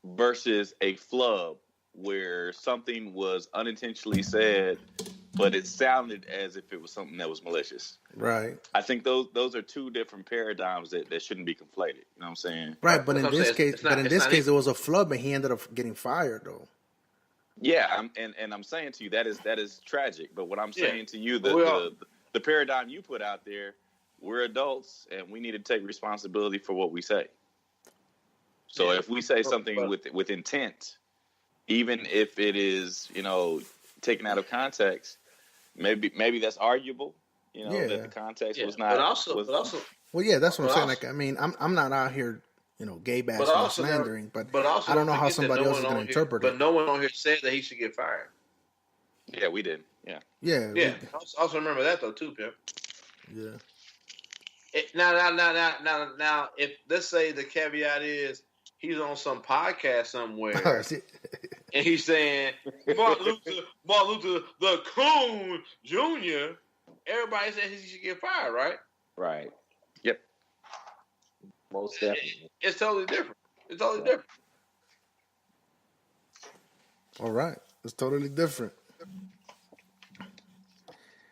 Versus a flub where something was unintentionally said, but it sounded as if it was something that was malicious. Right. I think those are two different paradigms that shouldn't be conflated. You know what I'm saying? Right, but in this case, it was a flub, and he ended up getting fired, though. Yeah, I'm saying to you that is tragic. But what I'm saying to you, the paradigm you put out there, we're adults and we need to take responsibility for what we say. So if we say something with intent, even if it is, taken out of context, maybe that's arguable. That the context was not. Well, yeah, that's what I'm saying. Like, I mean, I'm not out here, gay bashing or slandering, but I don't know how somebody else is going to interpret it. But no one on here said that he should get fired. Yeah, we did. Yeah. Yeah. Also remember that though too, Pimp. Yeah. Now, if let's say the caveat is he's on some podcast somewhere, and he's saying Martin Luther, the Coon Jr. Everybody says he should get fired, right? Right. Yep. Most definitely. It's totally different. It's totally different. All right. It's totally different.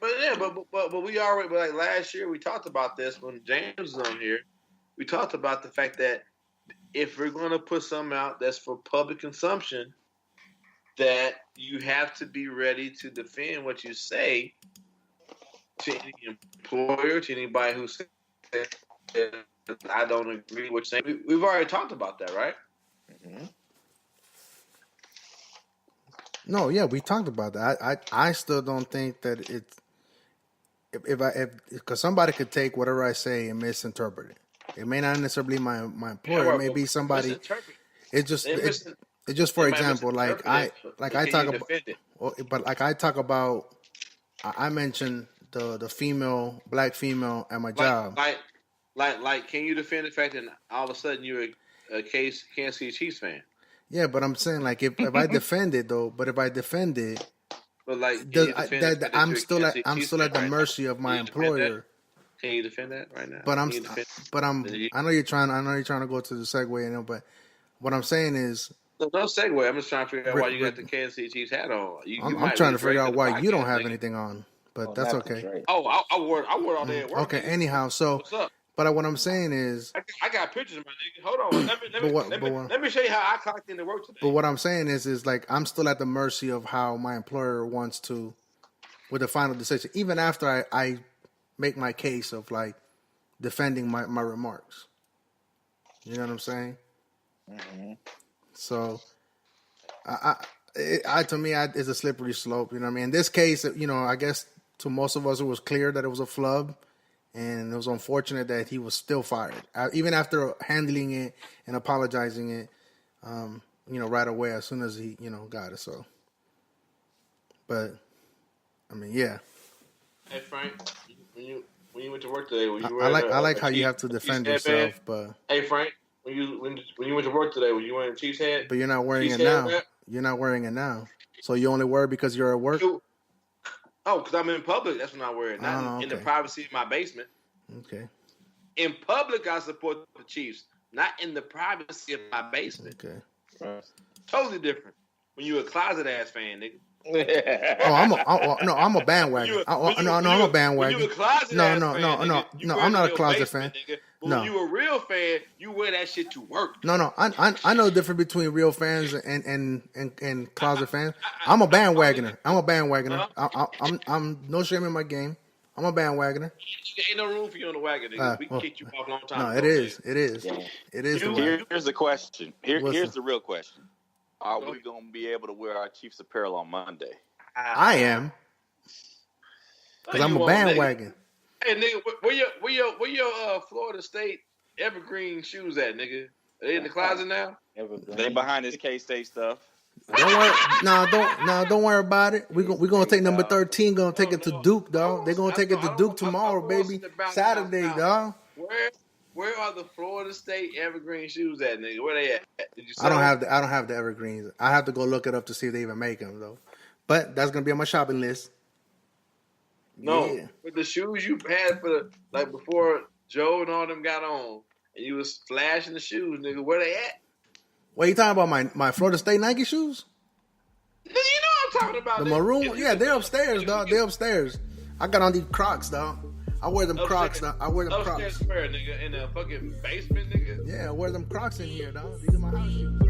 But yeah, but we already, like last year we talked about this when James was on here. We talked about the fact that if we're going to put something out that's for public consumption, that you have to be ready to defend what you say to any employer, to anybody who says I don't agree with what you're saying. We've already talked about that, right? Mm-hmm. No, yeah, we talked about that. I still don't think that it's because somebody could take whatever I say and misinterpret it. It may not necessarily be my employer. It may be somebody. It's just for example, like I talk about. I mentioned the black female at my job. Like, can you defend the fact that all of a sudden you're a Kansas City Chiefs fan? Yeah, but I'm saying like if I defend it though, but like I'm still at the mercy of my employer. Can you defend that right now? I know you're trying to go to the segue, but what I'm saying is no segue. I'm just trying to figure out why you got the Kansas City Chiefs hat on. I'm trying to figure out why you don't have anything on, but that's okay. Oh, I wore all day at work. Okay, anyhow, so what's up? But what I'm saying is, I got pictures of my nigga. Hold on, let me show you how I clocked into work today. But what I'm saying is like I'm still at the mercy of how my employer wants to, with the final decision, even after I make my case of like defending my remarks. You know what I'm saying? Mm-hmm. So, to me, it's a slippery slope. You know what I mean? In this case, I guess to most of us, it was clear that it was a flub. And it was unfortunate that he was still fired, even after handling it and apologizing it, right away as soon as he, got it. So, but I mean, yeah. Hey Frank, when you went to work today, I like how you have to defend yourself, but hey Frank, when you went to work today, were you wearing a Chiefs hat? But you're not wearing it now. You're not wearing it now. So you only wear it because you're at work. Oh, because I'm in public. That's when I wear it. Not in the privacy of my basement. Okay. In public, I support the Chiefs. Not in the privacy of my basement. Okay. Right. Totally different. When you a closet ass fan, nigga. I'm a bandwagon. I'm a bandwagon. You a closet no, I'm not a closet fan. But when you a real fan, you wear that shit to work. No, I know the difference between real fans and closet fans. I'm a bandwagoner. I'm no shame in my game. I'm a bandwagoner. Ain't no room for you on the wagon, nigga. We can kick you off a long time. No, it is. Yeah. It is. Here's the question. Here's the real question. Are we going to be able to wear our Chiefs apparel on Monday? I am. Because I'm a bandwagon. Hey, nigga, where your Florida State Evergreen shoes at, nigga? Are they in the closet now? They behind this K-State stuff. Don't worry. Don't worry about it. We're gonna take number 13. Gonna take it to Duke, dog. They're gonna take it to Duke tomorrow, baby. Saturday, dog. Where are the Florida State Evergreen shoes at, nigga? Where they at? Did you I don't have the Evergreens. I have to go look it up to see if they even make them though. But that's gonna be on my shopping list. No, Yeah. with the shoes you had for like before Joe and all them got on, and you was flashing the shoes, nigga. Where they at? What you talking about? My Florida State Nike shoes? You know what I'm talking about. The maroon? Yeah, they're upstairs, dog. They're upstairs. I got on these Crocs, dog. I wear them Crocs, dog. I wear them Crocs. Upstairs where, nigga? In the fucking basement, nigga? Yeah, I wear them Crocs in here, dog. These are my house shoes, dog.